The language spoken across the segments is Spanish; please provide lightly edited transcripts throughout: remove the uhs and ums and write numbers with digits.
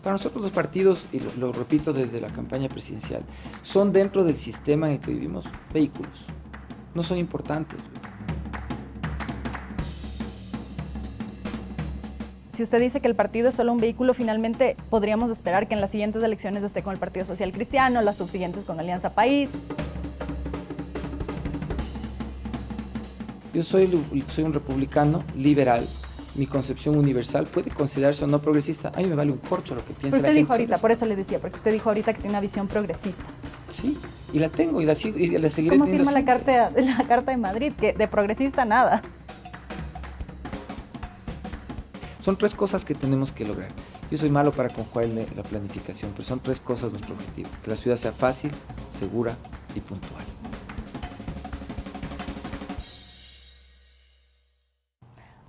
Para nosotros los partidos, y lo repito desde la campaña presidencial, son dentro del sistema en el que vivimos vehículos, no son importantes. Si usted dice que el partido es solo un vehículo, finalmente podríamos esperar que en las siguientes elecciones esté con el Partido Social Cristiano, las subsiguientes con Alianza País. Yo soy un republicano liberal. Mi concepción universal puede considerarse o no progresista. A mí me vale un corcho lo que piensa la gente. Usted dijo ahorita, por eso le decía, porque usted dijo ahorita que tiene una visión progresista. Sí, y la tengo y la seguiré teniendo. ¿Cómo firma la Carta de Madrid? Que de progresista nada. Son tres cosas que tenemos que lograr. Yo soy malo para conjugar la planificación, pero son tres cosas nuestro objetivo. Que la ciudad sea fácil, segura y puntual.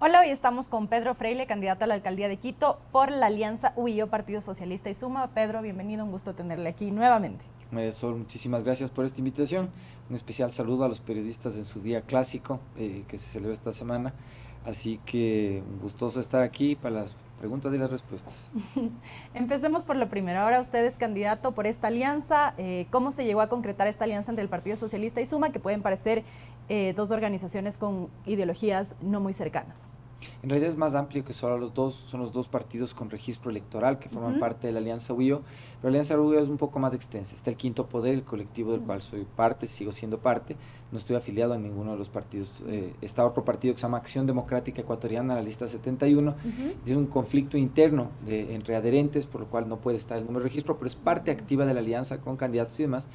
Hola, hoy estamos con Pedro Freile, candidato a la alcaldía de Quito por la alianza UIO, Partido Socialista y Suma. Pedro, bienvenido, un gusto tenerle aquí nuevamente. María Sol, muchísimas gracias por esta invitación. Un especial saludo a los periodistas en su día clásico que se celebra esta semana. Así que un gustoso estar aquí para las preguntas y las respuestas. Empecemos por lo primero. Ahora usted es candidato por esta alianza. ¿Cómo se llegó a concretar esta alianza entre el Partido Socialista y Suma, que pueden parecer dos organizaciones con ideologías no muy cercanas? En realidad es más amplio que solo los dos, son los dos partidos con registro electoral que forman parte de la Alianza UIO, pero la Alianza UIO es un poco más extensa. Está el Quinto Poder, el colectivo del cual soy parte, sigo siendo parte, no estoy afiliado a ninguno de los partidos. Está otro partido que se llama Acción Democrática Ecuatoriana, la lista 71, tiene un conflicto interno entre adherentes, por lo cual no puede estar en el número de registro, pero es parte activa de la alianza con candidatos y demás.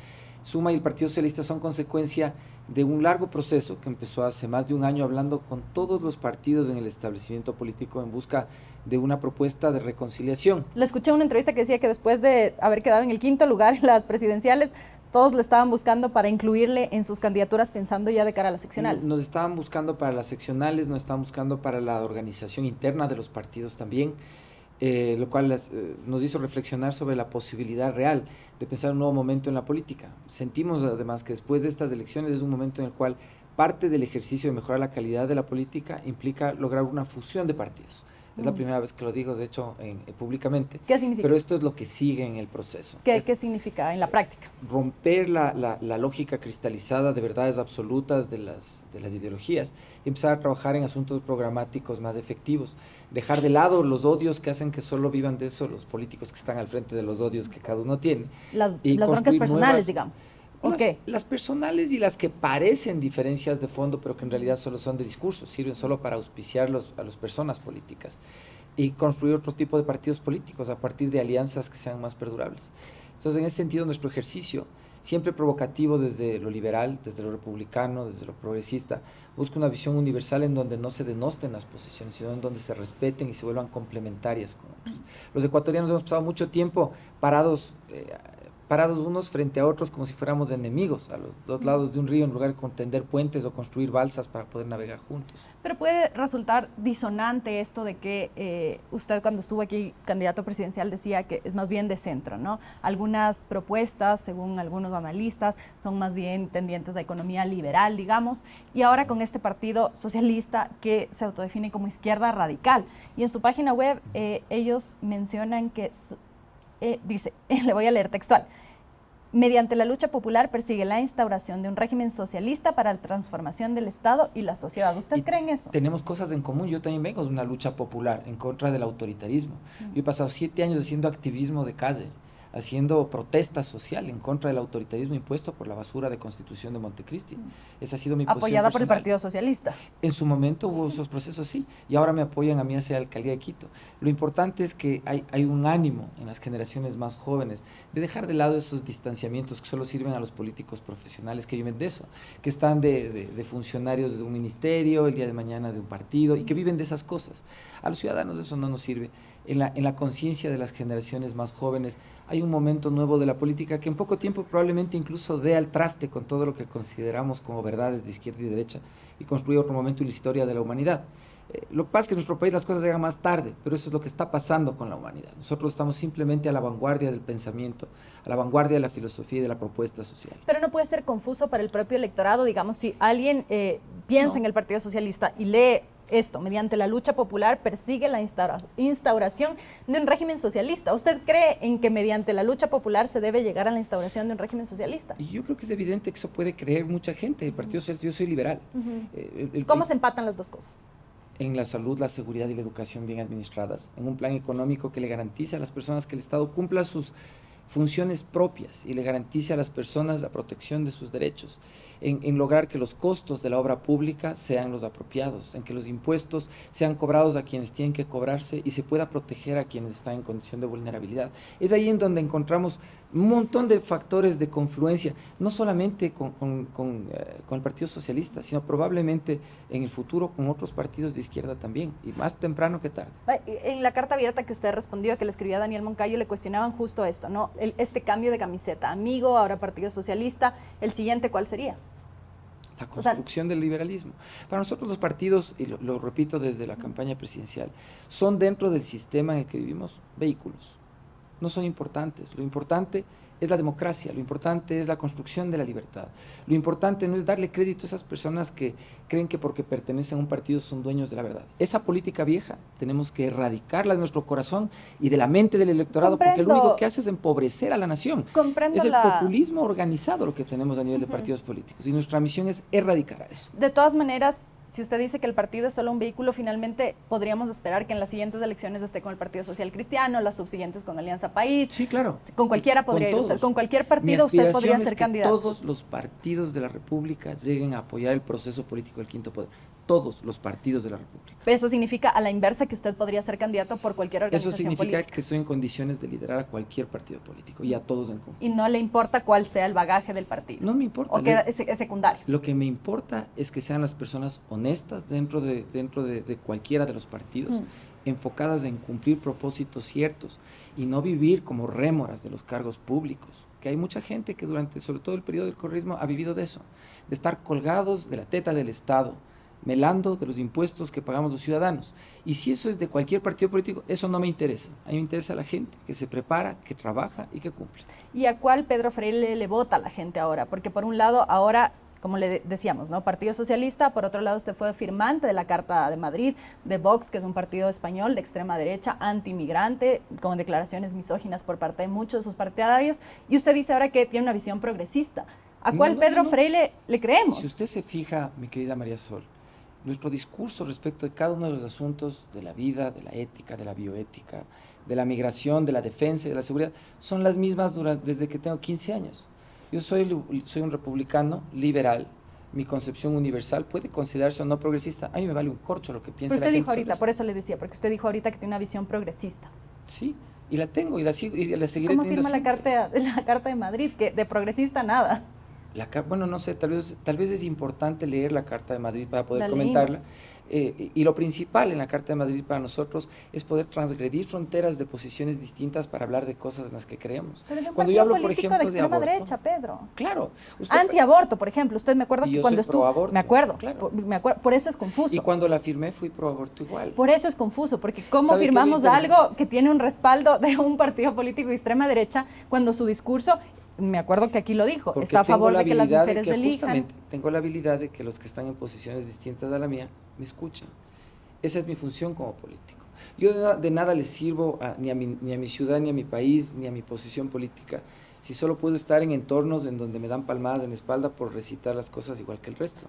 Suma y el Partido Socialista son consecuencia de un largo proceso que empezó hace más de un año hablando con todos los partidos en el establecimiento político en busca de una propuesta de reconciliación. Le escuché una entrevista que decía que después de haber quedado en el quinto lugar en las presidenciales, todos le estaban buscando para incluirle en sus candidaturas pensando ya de cara a las seccionales. Nos estaban buscando para las seccionales, nos estaban buscando para la organización interna de los partidos también. Lo cual nos hizo reflexionar sobre la posibilidad real de pensar un nuevo momento en la política. Sentimos además que después de estas elecciones es un momento en el cual parte del ejercicio de mejorar la calidad de la política implica lograr una fusión de partidos. Es la primera vez que lo digo, de hecho, públicamente. ¿Qué significa? Pero esto es lo que sigue en el proceso. ¿Qué significa en la práctica? Romper la lógica cristalizada de verdades absolutas de las ideologías y empezar a trabajar en asuntos programáticos más efectivos. Dejar de lado los odios que hacen que solo vivan de eso los políticos que están al frente de los odios que cada uno tiene. Las broncas personales, digamos. Okay. Las personales y las que parecen diferencias de fondo, pero que en realidad solo son de discurso, sirven solo para auspiciar a las personas políticas y construir otro tipo de partidos políticos a partir de alianzas que sean más perdurables. Entonces, en ese sentido, nuestro ejercicio, siempre provocativo desde lo liberal, desde lo republicano, desde lo progresista, busca una visión universal en donde no se denosten las posiciones, sino en donde se respeten y se vuelvan complementarias con otros. Los ecuatorianos hemos pasado mucho tiempo parados unos frente a otros como si fuéramos enemigos, a los dos lados de un río, en lugar de tender puentes o construir balsas para poder navegar juntos. Pero puede resultar disonante esto de que usted cuando estuvo aquí candidato presidencial decía que es más bien de centro, ¿no? Algunas propuestas, según algunos analistas, son más bien tendientes a economía liberal, digamos, y ahora con este partido socialista que se autodefine como izquierda radical. Y en su página web ellos mencionan que, dice, le voy a leer textual: mediante la lucha popular persigue la instauración de un régimen socialista para la transformación del Estado y la sociedad. ¿Usted cree en eso? Tenemos cosas en común. Yo también vengo de una lucha popular en contra del autoritarismo. Yo he pasado 7 años haciendo activismo de calle, haciendo protesta social en contra del autoritarismo impuesto por la basura de Constitución de Montecristi. Esa ha sido mi posición apoyada por el personal. Partido Socialista. En su momento hubo esos procesos, sí, y ahora me apoyan a mí hacia la alcaldía de Quito. Lo importante es que hay un ánimo en las generaciones más jóvenes de dejar de lado esos distanciamientos que solo sirven a los políticos profesionales que viven de eso, que están de funcionarios de un ministerio, el día de mañana de un partido, y que viven de esas cosas. A los ciudadanos eso no nos sirve. En la conciencia de las generaciones más jóvenes hay un momento nuevo de la política que en poco tiempo probablemente incluso dé al traste con todo lo que consideramos como verdades de izquierda y derecha y construya otro momento en la historia de la humanidad. Lo que pasa es que en nuestro país las cosas llegan más tarde, pero eso es lo que está pasando con la humanidad. Nosotros estamos simplemente a la vanguardia del pensamiento, a la vanguardia de la filosofía y de la propuesta social. Pero no puede ser confuso para el propio electorado, digamos, si alguien piensa en el Partido Socialista y lee esto, mediante la lucha popular, persigue la instauración de un régimen socialista. ¿Usted cree en que mediante la lucha popular se debe llegar a la instauración de un régimen socialista? Y yo creo que es evidente que eso puede creer mucha gente. El Partido Socialista, yo soy liberal. ¿Cómo se empatan las dos cosas? En la salud, la seguridad y la educación bien administradas, en un plan económico que le garantice a las personas que el Estado cumpla sus funciones propias y le garantice a las personas la protección de sus derechos, en lograr que los costos de la obra pública sean los apropiados, en que los impuestos sean cobrados a quienes tienen que cobrarse y se pueda proteger a quienes están en condición de vulnerabilidad. Es ahí en donde encontramos un montón de factores de confluencia, no solamente con el Partido Socialista, sino probablemente en el futuro con otros partidos de izquierda también, y más temprano que tarde. En la carta abierta que usted respondió, que le escribía a Daniel Moncayo, le cuestionaban justo esto, ¿no? Este cambio de camiseta, amigo, ahora Partido Socialista, ¿el siguiente cuál sería? La construcción del liberalismo. Para nosotros los partidos, y lo repito desde la campaña presidencial, son dentro del sistema en el que vivimos vehículos. No son importantes. Lo importante es la democracia, lo importante es la construcción de la libertad. Lo importante no es darle crédito a esas personas que creen que porque pertenecen a un partido son dueños de la verdad. Esa política vieja tenemos que erradicarla de nuestro corazón y de la mente del electorado, porque lo único que hace es empobrecer a la nación. Es el populismo organizado lo que tenemos a nivel de partidos políticos, y nuestra misión es erradicar a eso. De todas maneras, si usted dice que el partido es solo un vehículo, finalmente podríamos esperar que en las siguientes elecciones esté con el Partido Social Cristiano, las subsiguientes con Alianza País. Sí, claro. Con cualquiera podría ir usted, con cualquier partido usted podría ser candidato. Todos los partidos de la República lleguen a apoyar el proceso político del quinto poder. Todos los partidos de la República. Eso significa a la inversa que usted podría ser candidato por cualquier organización política. Eso significa que estoy en condiciones de liderar a cualquier partido político y a todos en conjunto. Y no le importa cuál sea el bagaje del partido. No me importa. O que es secundario. Lo que me importa es que sean las personas honestas dentro de cualquiera de los partidos, enfocadas en cumplir propósitos ciertos y no vivir como rémoras de los cargos públicos. Que hay mucha gente que durante, sobre todo el periodo del correísmo, ha vivido de eso, de estar colgados de la teta del Estado, melando de los impuestos que pagamos los ciudadanos. Y si eso es de cualquier partido político, eso no me interesa. A mí me interesa la gente que se prepara, que trabaja y que cumple. ¿Y a cuál Pedro Freire le vota a la gente ahora? Porque por un lado, ahora, como le decíamos, ¿no? Partido Socialista, por otro lado usted fue firmante de la Carta de Madrid, de Vox, que es un partido español de extrema derecha, anti-inmigrante, con declaraciones misóginas por parte de muchos de sus partidarios, y usted dice ahora que tiene una visión progresista. ¿A cuál Pedro Freire le creemos? Si usted se fija, mi querida María Sol, nuestro discurso respecto de cada uno de los asuntos de la vida, de la ética, de la bioética, de la migración, de la defensa y de la seguridad, son las mismas desde que tengo 15 años. Yo soy un republicano liberal. Mi concepción universal puede considerarse o no progresista. A mí me vale un corcho lo que piensa la gente. Pero usted dijo ahorita, por eso le decía, porque usted dijo ahorita que tiene una visión progresista. Sí, y la tengo y la seguiré teniendo. ¿Cómo firma la Carta de Madrid? Que de progresista nada. Bueno, no sé, tal vez es importante leer la Carta de Madrid para poder comentarla. Y lo principal en la Carta de Madrid para nosotros es poder transgredir fronteras de posiciones distintas para hablar de cosas en las que creemos. Pero cuando yo hablo, por ejemplo, de extrema derecha, Pedro. Claro. Antiaborto, por ejemplo. Usted me acuerdo que cuando estuvo... Me acuerdo, claro. Por eso es confuso. Y cuando la firmé fui pro aborto igual. Por eso es confuso, porque ¿cómo firmamos algo que tiene un respaldo de un partido político de extrema derecha cuando su discurso... Me acuerdo que aquí lo dijo, porque está a favor de que las mujeres elijan. Tengo la habilidad de que los que están en posiciones distintas a la mía me escuchen. Esa es mi función como político. Yo de nada les sirvo ni a mi ciudad, ni a mi país, ni a mi posición política, si solo puedo estar en entornos en donde me dan palmadas en la espalda por recitar las cosas igual que el resto.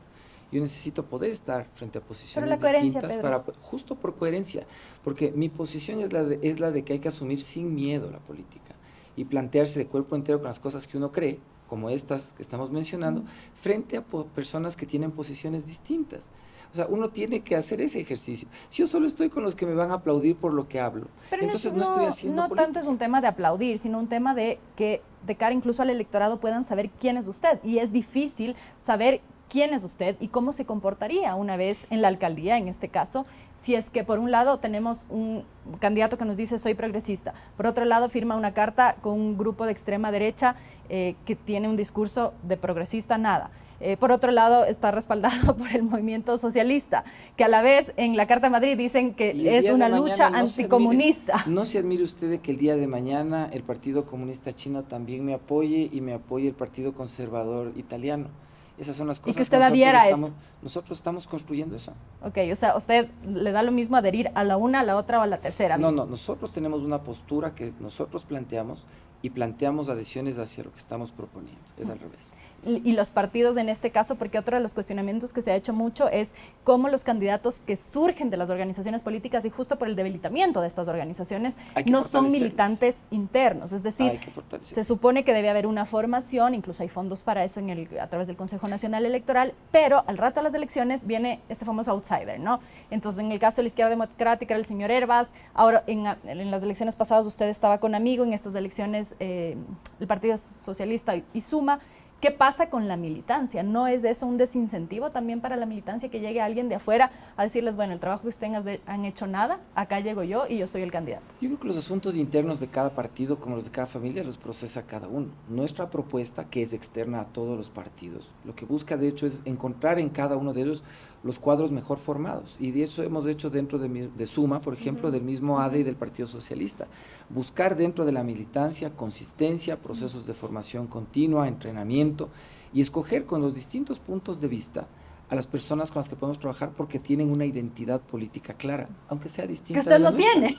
Yo necesito poder estar frente a posiciones distintas, justo por coherencia, porque mi posición es la de que hay que asumir sin miedo la política y plantearse de cuerpo entero con las cosas que uno cree, como estas que estamos mencionando, frente a personas que tienen posiciones distintas. O sea, uno tiene que hacer ese ejercicio. Si yo solo estoy con los que me van a aplaudir por lo que hablo, pero entonces no estoy haciendo política. No tanto es un tema de aplaudir, sino un tema de que de cara incluso al electorado puedan saber quién es usted. Y es difícil saber quién es usted y cómo se comportaría una vez en la alcaldía, en este caso, si es que por un lado tenemos un candidato que nos dice soy progresista, por otro lado firma una carta con un grupo de extrema derecha que tiene un discurso de progresista nada. Por otro lado está respaldado por el movimiento socialista, que a la vez en la Carta de Madrid dicen que es una lucha anticomunista. No se admire usted de que el día de mañana el Partido Comunista Chino también me apoye y me apoye el Partido Conservador Italiano. Esas son las cosas que usted adhiera a eso. Nosotros estamos construyendo eso. Ok, o sea, ¿usted le da lo mismo adherir a la una, a la otra o a la tercera? No, nosotros tenemos una postura que nosotros planteamos y planteamos adhesiones hacia lo que estamos proponiendo, es al revés. Y los partidos en este caso, porque otro de los cuestionamientos que se ha hecho mucho es cómo los candidatos que surgen de las organizaciones políticas y justo por el debilitamiento de estas organizaciones no son militantes internos, es decir, se supone que debe haber una formación, incluso hay fondos para eso a través del Consejo Nacional Electoral, pero al rato de las elecciones viene este famoso outsider, ¿no? Entonces, en el caso de la izquierda democrática era el señor Hervas, ahora en las elecciones pasadas usted estaba con Amigo, en estas elecciones el Partido Socialista y Suma. ¿Qué pasa con la militancia? ¿No es eso un desincentivo también para la militancia que llegue alguien de afuera a decirles, bueno, el trabajo que ustedes han hecho nada, acá llego yo y yo soy el candidato? Yo creo que los asuntos internos de cada partido, como los de cada familia, los procesa cada uno. Nuestra propuesta, que es externa a todos los partidos, lo que busca de hecho es encontrar en cada uno de ellos los cuadros mejor formados, y de eso hemos hecho dentro de Suma, por ejemplo, del mismo ADE y del Partido Socialista. Buscar dentro de la militancia consistencia, procesos de formación continua, entrenamiento, y escoger con los distintos puntos de vista a las personas con las que podemos trabajar porque tienen una identidad política clara, aunque sea distinta. Que usted no tiene.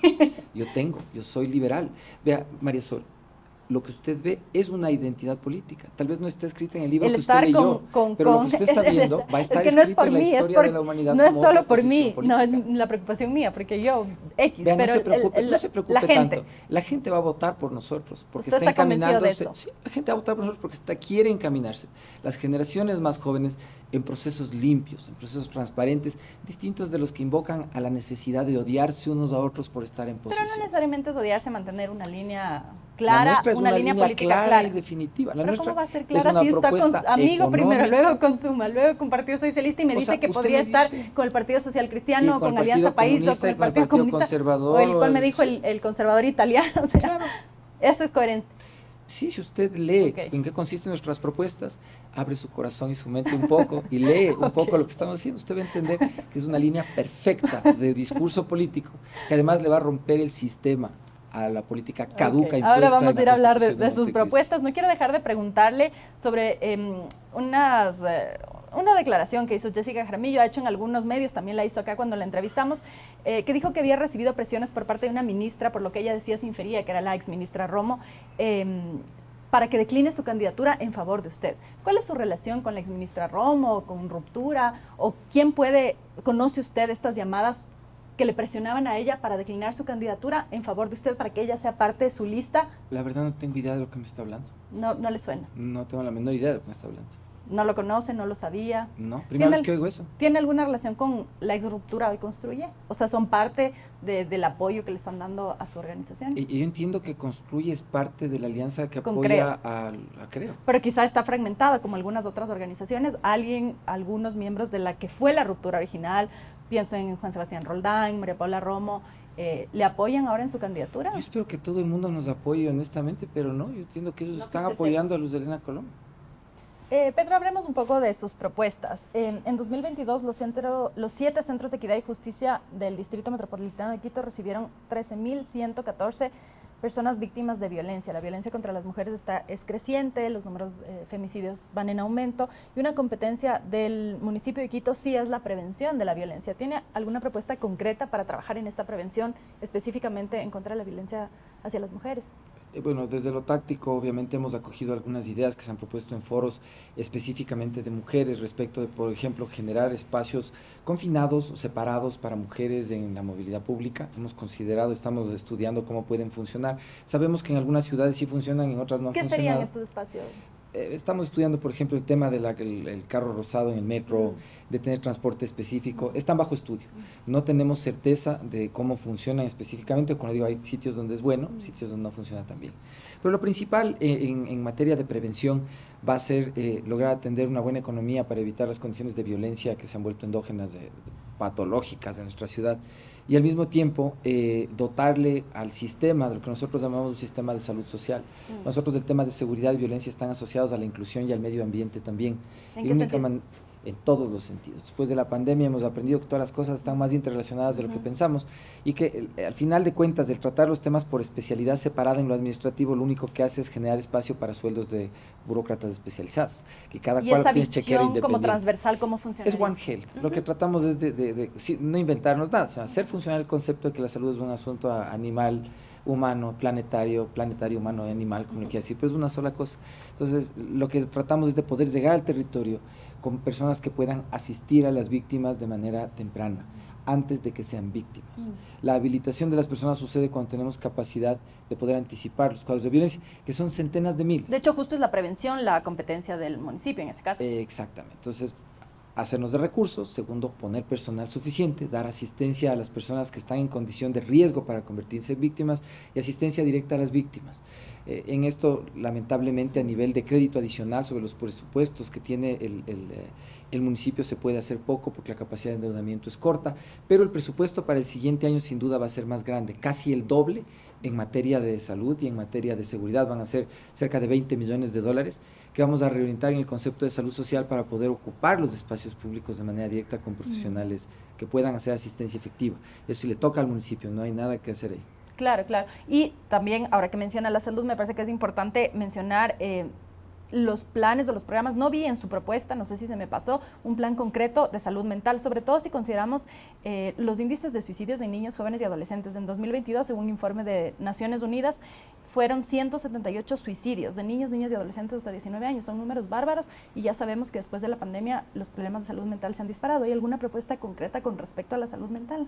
Yo soy liberal. Vea, María Sol, lo que usted ve es una identidad política. Tal vez no está escrita en el libro que usted leyó, pero lo que usted está viendo va a estar escrito en la historia de la humanidad. No es solo por mí, no es la preocupación mía, porque yo, Vea, pero no se preocupe la gente. tanto. La gente va a votar por nosotros, porque ¿Usted está convencido de eso? Sí, la gente va a votar por nosotros porque quiere encaminarse. Las generaciones más jóvenes en procesos limpios, en procesos transparentes, distintos de los que invocan a la necesidad de odiarse unos a otros por estar en posición. Pero no necesariamente es odiarse, mantener una línea clara, una línea política clara y definitiva. ¿Pero cómo va a ser clara si está con Amigo primero, luego con Suma, luego con Partido Socialista y me dice que podría estar con el Partido Social Cristiano, con Alianza País o con el Partido Comunista Conservador, o el cual me dijo el conservador italiano? O sea, claro. Eso es coherente. Sí, si usted lee en qué consisten nuestras propuestas, abre su corazón y su mente un poco y lee un poco lo que estamos haciendo, usted va a entender que es una línea perfecta de discurso político, que además le va a romper el sistema a la política caduca. Ahora vamos a ir a hablar de sus propuestas. No quiero dejar de preguntarle sobre una declaración que hizo Jessica Jaramillo, ha hecho en algunos medios, también la hizo acá cuando la entrevistamos, que dijo que había recibido presiones por parte de una ministra, por lo que ella decía se infería que era la ex ministra Romo, para que decline su candidatura en favor de usted. ¿Cuál es su relación con la ex ministra Romo, con Ruptura, o conoce usted estas llamadas que le presionaban a ella para declinar su candidatura en favor de usted, para que ella sea parte de su lista? La verdad no tengo idea de lo que me está hablando. No le suena. No tengo la menor idea de lo que me está hablando. ¿No lo conoce, no lo sabía? No, primera vez que oigo eso. ¿Tiene alguna relación con la ex Ruptura Hoy Construye? O sea, ¿son parte del apoyo que le están dando a su organización? Yo entiendo que Construye es parte de la alianza que apoya a Creo. Pero quizá está fragmentada, como algunas otras organizaciones. Algunos miembros de la que fue la Ruptura original, pienso en Juan Sebastián Roldán, María Paula Romo, ¿le apoyan ahora en su candidatura? Yo espero que todo el mundo nos apoye honestamente, pero no, yo entiendo que ellos están apoyando a Luz Helena Colombo. Pedro, hablemos un poco de sus propuestas. En 2022, los 7 centros de equidad y justicia del Distrito Metropolitano de Quito recibieron 13.114 personas víctimas de violencia. La violencia contra las mujeres es creciente, los números de femicidios van en aumento, y una competencia del municipio de Quito sí es la prevención de la violencia. ¿Tiene alguna propuesta concreta para trabajar en esta prevención, específicamente en contra de la violencia hacia las mujeres? Bueno, desde lo táctico obviamente hemos acogido algunas ideas que se han propuesto en foros específicamente de mujeres respecto de, por ejemplo, generar espacios confinados o separados para mujeres en la movilidad pública. Hemos considerado, estamos estudiando cómo pueden funcionar. Sabemos que en algunas ciudades sí funcionan, en otras no funcionan. ¿Qué serían estos espacios? Estamos estudiando, por ejemplo, el tema del carro rosado en el metro, de tener transporte específico. Están bajo estudio. No tenemos certeza de cómo funcionan específicamente. Como digo, hay sitios donde es bueno, sitios donde no funciona tan bien. Pero lo principal en materia de prevención va a ser lograr atender una buena economía para evitar las condiciones de violencia que se han vuelto endógenas, patológicas de nuestra ciudad. Y al mismo tiempo dotarle al sistema, de lo que nosotros llamamos un sistema de salud social. Nosotros el tema de seguridad y violencia están asociados a la inclusión y al medio ambiente también. ¿En qué sentido? en todos los sentidos. Después de la pandemia hemos aprendido que todas las cosas están más interrelacionadas de lo que pensamos y que al final de cuentas, el tratar los temas por especialidad separada en lo administrativo, lo único que hace es generar espacio para sueldos de burócratas especializados, que cada y cual esta tiene chequera visión independiente. como transversal, ¿cómo funciona? Es One Health. Lo que tratamos es sí, no inventarnos nada, o sea, hacer funcionar el concepto de que la salud es un asunto animal, humano, planetario, humano y animal, como le quiera decir, pero es una sola cosa. Entonces, lo que tratamos es de poder llegar al territorio con personas que puedan asistir a las víctimas de manera temprana, antes de que sean víctimas. La habilitación de las personas sucede cuando tenemos capacidad de poder anticipar los cuadros de violencia, que son centenas de miles. De hecho, justo es la prevención la competencia del municipio en ese caso. Exactamente. Entonces, hacernos de recursos, segundo, poner personal suficiente, dar asistencia a las personas que están en condición de riesgo para convertirse en víctimas y asistencia directa a las víctimas. En esto, lamentablemente, a nivel de crédito adicional sobre los presupuestos que tiene el municipio se puede hacer poco porque la capacidad de endeudamiento es corta, pero el presupuesto para el siguiente año sin duda va a ser más grande, casi el doble en materia de salud y en materia de seguridad, van a ser cerca de 20 millones de dólares que vamos a reorientar en el concepto de salud social para poder ocupar los espacios públicos de manera directa con profesionales que puedan hacer asistencia efectiva. Eso le toca al municipio, no hay nada que hacer ahí. Claro, claro. Y también, ahora que menciona la salud, me parece que es importante mencionar los planes o los programas. No vi en su propuesta, no sé si se me pasó, un plan concreto de salud mental, sobre todo si consideramos los índices de suicidios en niños, jóvenes y adolescentes. En 2022, según un informe de Naciones Unidas, fueron 178 suicidios de niños, niñas y adolescentes hasta 19 años. Son números bárbaros y ya sabemos que después de la pandemia los problemas de salud mental se han disparado. ¿Hay alguna propuesta concreta con respecto a la salud mental?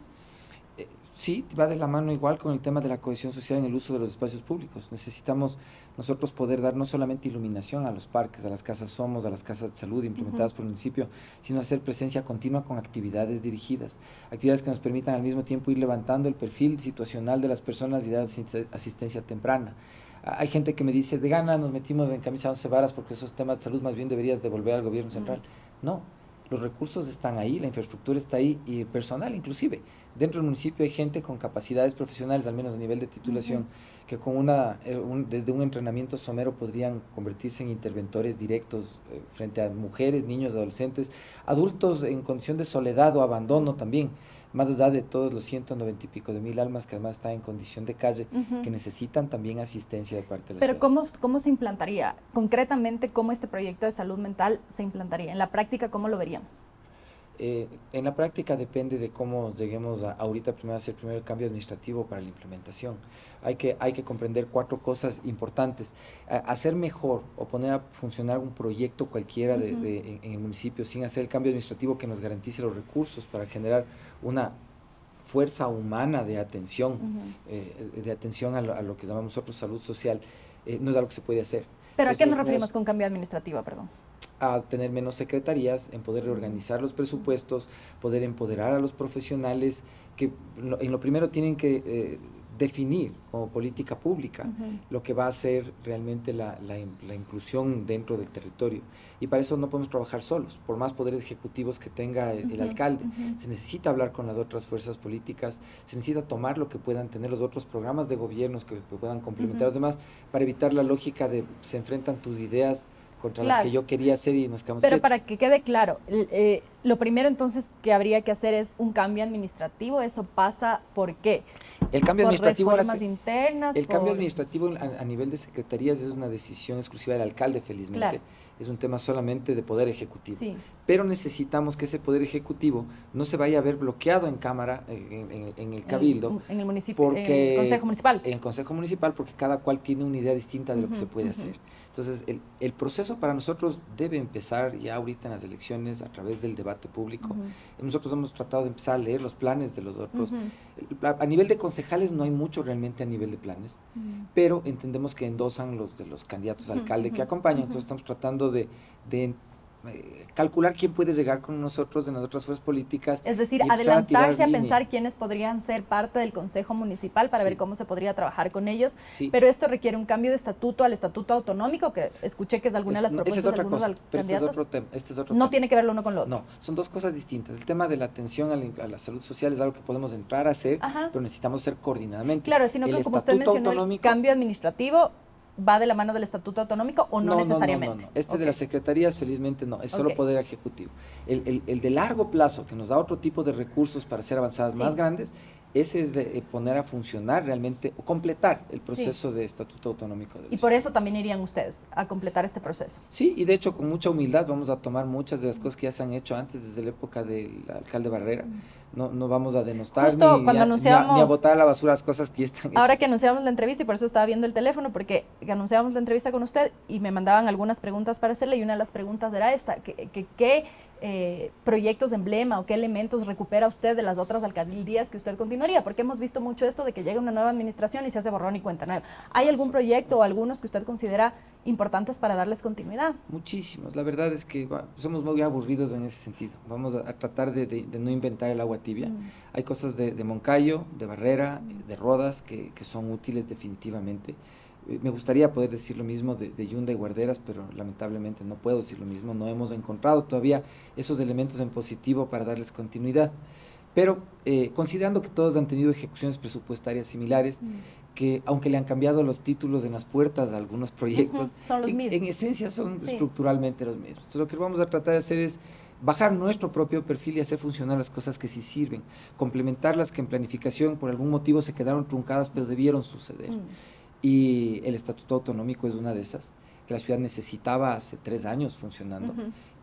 Sí, va de la mano igual con el tema de la cohesión social en el uso de los espacios públicos. Necesitamos nosotros poder dar no solamente iluminación a los parques, a las casas Somos, a las casas de salud implementadas por el municipio, sino hacer presencia continua con actividades dirigidas, actividades que nos permitan al mismo tiempo ir levantando el perfil situacional de las personas y dar asistencia temprana. Hay gente que me dice, de gana nos metimos en camisa 11 varas porque esos temas de salud más bien deberías devolver al gobierno central. No. Los recursos están ahí, la infraestructura está ahí y el personal inclusive. Dentro del municipio hay gente con capacidades profesionales, al menos a nivel de titulación, que con desde un entrenamiento somero podrían convertirse en interventores directos frente a mujeres, niños, adolescentes, adultos en condición de soledad o abandono también, más allá de todos los 190 y pico de mil almas que además están en condición de calle, que necesitan también asistencia de parte de la ciudad. Pero ¿cómo se implantaría? Concretamente, ¿cómo este proyecto de salud mental se implantaría? En la práctica, ¿cómo lo veríamos? En la práctica depende de cómo lleguemos ahorita primero a hacer primero el cambio administrativo para la implementación. Hay que comprender 4 cosas importantes. Hacer mejor o poner a funcionar un proyecto cualquiera en el municipio sin hacer el cambio administrativo que nos garantice los recursos para generar una fuerza humana de atención, a lo que llamamos nosotros salud social, no es algo que se puede hacer. ¿Pero a qué nos referimos con cambio administrativo, perdón? A tener menos secretarías, en poder reorganizar los presupuestos, poder empoderar a los profesionales que en lo primero tienen que definir como política pública lo que va a ser realmente la inclusión dentro del territorio. Y para eso no podemos trabajar solos, por más poderes ejecutivos que tenga el alcalde. Se necesita hablar con las otras fuerzas políticas, se necesita tomar lo que puedan tener los otros programas de gobiernos que puedan complementar a los demás, para evitar la lógica de se enfrentan tus ideas contra las que yo quería hacer y nos quedamos Pero quietos. para que quede claro, lo primero entonces que habría que hacer es un cambio administrativo. ¿Eso pasa por qué? El cambio administrativo, reformas internas. Cambio administrativo a nivel de secretarías es una decisión exclusiva del alcalde, felizmente. Claro. Es un tema solamente de poder ejecutivo. Sí. Pero necesitamos que ese poder ejecutivo no se vaya a ver bloqueado en Cámara, en el Cabildo. En el municipio, en el Consejo Municipal. En el Consejo Municipal, porque cada cual tiene una idea distinta de lo que se puede hacer. Entonces, el proceso para nosotros debe empezar ya ahorita en las elecciones a través del debate público. Nosotros hemos tratado de empezar a leer los planes de los otros. A nivel de concejales no hay mucho realmente a nivel de planes, pero entendemos que endosan los de los candidatos a alcalde que acompañan. Entonces estamos tratando de calcular quién puede llegar con nosotros de las otras fuerzas políticas. Es decir, adelantarse a pensar quiénes podrían ser parte del Consejo Municipal para ver cómo se podría trabajar con ellos. Pero esto requiere un cambio de estatuto al estatuto autonómico, que escuché que es alguna de las propuestas de algunos candidatos. Este es otro tema. Tiene que ver lo uno con lo otro. No, son dos cosas distintas. El tema de la atención a la salud social es algo que podemos entrar a hacer, pero necesitamos hacer coordinadamente. Claro, sino que como usted mencionó, el cambio administrativo va de la mano del Estatuto Autonómico o no necesariamente? No. Este de las secretarías, felizmente no, es solo Poder Ejecutivo. El de largo plazo, que nos da otro tipo de recursos para hacer avanzadas más grandes, ese es de poner a funcionar realmente, o completar el proceso de Estatuto Autonómico. Y por eso también irían ustedes a completar este proceso. Sí, y de hecho con mucha humildad vamos a tomar muchas de las cosas que ya se han hecho antes, desde la época del alcalde Barrera. No vamos a denostar ni a botar a la basura las cosas que ya están hechas. Ahora que anunciamos la entrevista, y por eso estaba viendo el teléfono, porque anunciamos la entrevista con usted y me mandaban algunas preguntas para hacerle, y una de las preguntas era esta, ¿qué proyectos de emblema o qué elementos recupera usted de las otras alcaldías que usted continuaría? Porque hemos visto mucho esto de que llega una nueva administración y se hace borrón y cuenta nueva. ¿Hay algún proyecto o algunos que usted considera importantes para darles continuidad? Muchísimos. La verdad es que somos muy aburridos en ese sentido. Vamos a tratar de no inventar el agua tibia. Hay cosas de Moncayo, de Barrera, de Rodas, que son útiles definitivamente. Me gustaría poder decir lo mismo de Yunda y Guarderas, pero lamentablemente no puedo decir lo mismo. No hemos encontrado todavía esos elementos en positivo para darles continuidad. Pero considerando que todos han tenido ejecuciones presupuestarias similares, que aunque le han cambiado los títulos en las puertas a algunos proyectos, son los mismos. En esencia son estructuralmente los mismos. Entonces, lo que vamos a tratar de hacer es bajar nuestro propio perfil y hacer funcionar las cosas que sí sirven, complementar las que en planificación por algún motivo se quedaron truncadas pero debieron suceder. Y el Estatuto Autonómico es una de esas, que la ciudad necesitaba hace 3 años funcionando.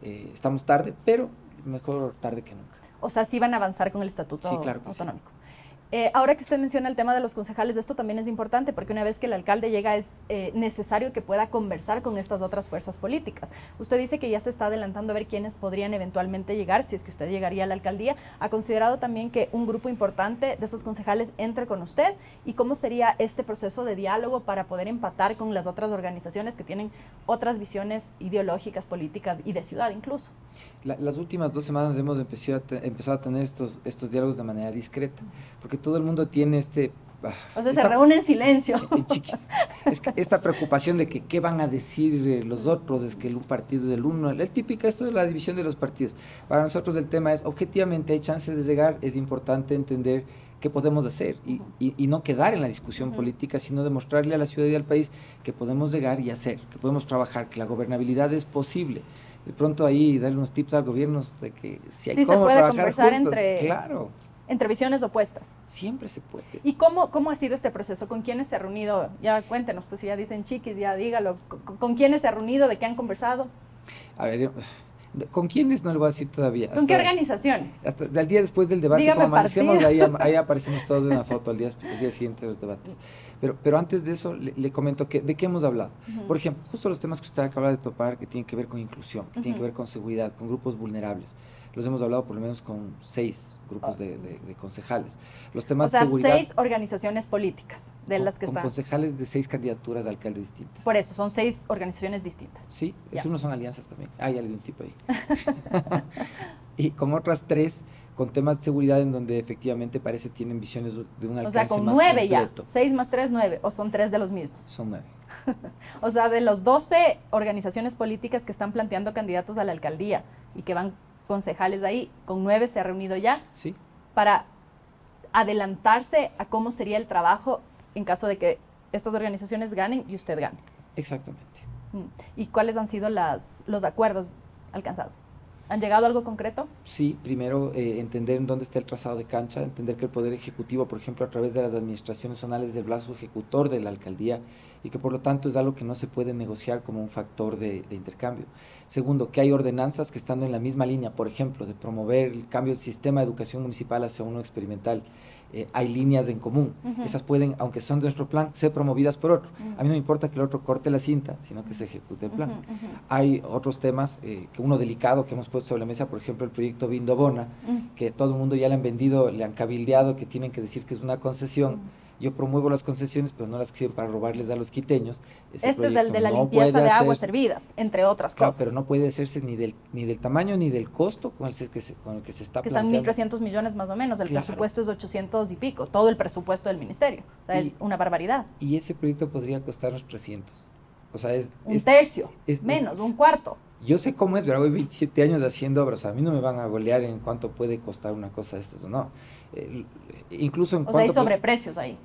Estamos tarde, pero mejor tarde que nunca. O sea, sí van a avanzar con el Estatuto Autonómico. Ahora que usted menciona el tema de los concejales, esto también es importante, porque una vez que el alcalde llega es necesario que pueda conversar con estas otras fuerzas políticas. Usted dice que ya se está adelantando a ver quiénes podrían eventualmente llegar, si es que usted llegaría a la alcaldía. ¿Ha considerado también que un grupo importante de esos concejales entre con usted? ¿Y cómo sería este proceso de diálogo para poder empatar con las otras organizaciones que tienen otras visiones ideológicas, políticas y de ciudad incluso? Las últimas 2 semanas hemos empezado a tener estos diálogos de manera discreta, porque todo el mundo tiene o sea, se reúne en silencio. Esta preocupación de que qué van a decir los otros, es que un partido es del uno, el típico esto de la división de los partidos. Para nosotros el tema es, objetivamente hay chance de llegar, es importante entender qué podemos hacer y no quedar en la discusión política, sino demostrarle a la ciudad y al país que podemos llegar y hacer, que podemos trabajar, que la gobernabilidad es posible. De pronto ahí darle unos tips al gobierno de que si hay cómo trabajar juntos, entre visiones opuestas. Siempre se puede. ¿Y cómo ha sido este proceso? ¿Con quiénes se ha reunido? Ya cuéntenos, pues si ya dicen chiquis, ya dígalo. ¿Con quiénes se ha reunido? ¿De qué han conversado? A ver, ¿con quiénes? No le voy a decir todavía. ¿Con qué organizaciones? Hasta el día después del debate, dígame, como amanecemos, ahí aparecemos todos en una foto al día siguiente de los debates. Pero antes de eso, le comento de qué hemos hablado. Por ejemplo, justo los temas que usted acaba de topar, que tienen que ver con inclusión, que tienen que ver con seguridad, con grupos vulnerables. Los hemos hablado por lo menos con 6 grupos de concejales. Los temas de seguridad, 6 organizaciones políticas de las que están. Concejales de 6 candidaturas de alcalde distintas. Por eso, son 6 organizaciones distintas. Sí, unos son alianzas también. Ya le di un tipo ahí. Y con otras 3, con temas de seguridad en donde efectivamente parece tienen visiones de un alcance más completo. O sea, con 9 ya. 6 más 3, 9. ¿O son 3 de los mismos? Son 9. O sea, de los 12 organizaciones políticas que están planteando candidatos a la alcaldía y que van concejales ahí, con 9 se ha reunido ya para adelantarse a cómo sería el trabajo en caso de que estas organizaciones ganen y usted gane. Exactamente. ¿Y cuáles han sido los acuerdos alcanzados? ¿Han llegado a algo concreto? Sí, primero entender en dónde está el trazado de cancha, entender que el Poder Ejecutivo, por ejemplo, a través de las administraciones zonales del brazo ejecutor de la alcaldía y que por lo tanto es algo que no se puede negociar como un factor de intercambio. Segundo, que hay ordenanzas que estando en la misma línea, por ejemplo, de promover el cambio del sistema de educación municipal hacia uno experimental, hay líneas en común. Esas pueden, aunque son de nuestro plan, ser promovidas por otro. A mí no me importa que el otro corte la cinta, sino que se ejecute el plan. Hay otros temas, que uno delicado que hemos puesto sobre la mesa, por ejemplo, el proyecto Vindobona, que todo el mundo ya le han vendido, le han cabildeado, que tienen que decir que es una concesión. Yo promuevo las concesiones, pero no las sirven para robarles a los quiteños. Este es el de la limpieza de aguas servidas, entre otras cosas. Pero no puede hacerse ni del tamaño ni del costo con el que se está planteando. Que están 1.300 millones más o menos, el presupuesto es 800 y pico, todo el presupuesto del ministerio. O sea, es una barbaridad. Y ese proyecto podría costarnos 300. O sea, un tercio, menos, un cuarto. Yo sé cómo es, pero voy 27 años haciendo obras. O sea, a mí no me van a golear en cuánto puede costar una cosa de estas o no. Incluso en o sea, hay sobreprecios ahí.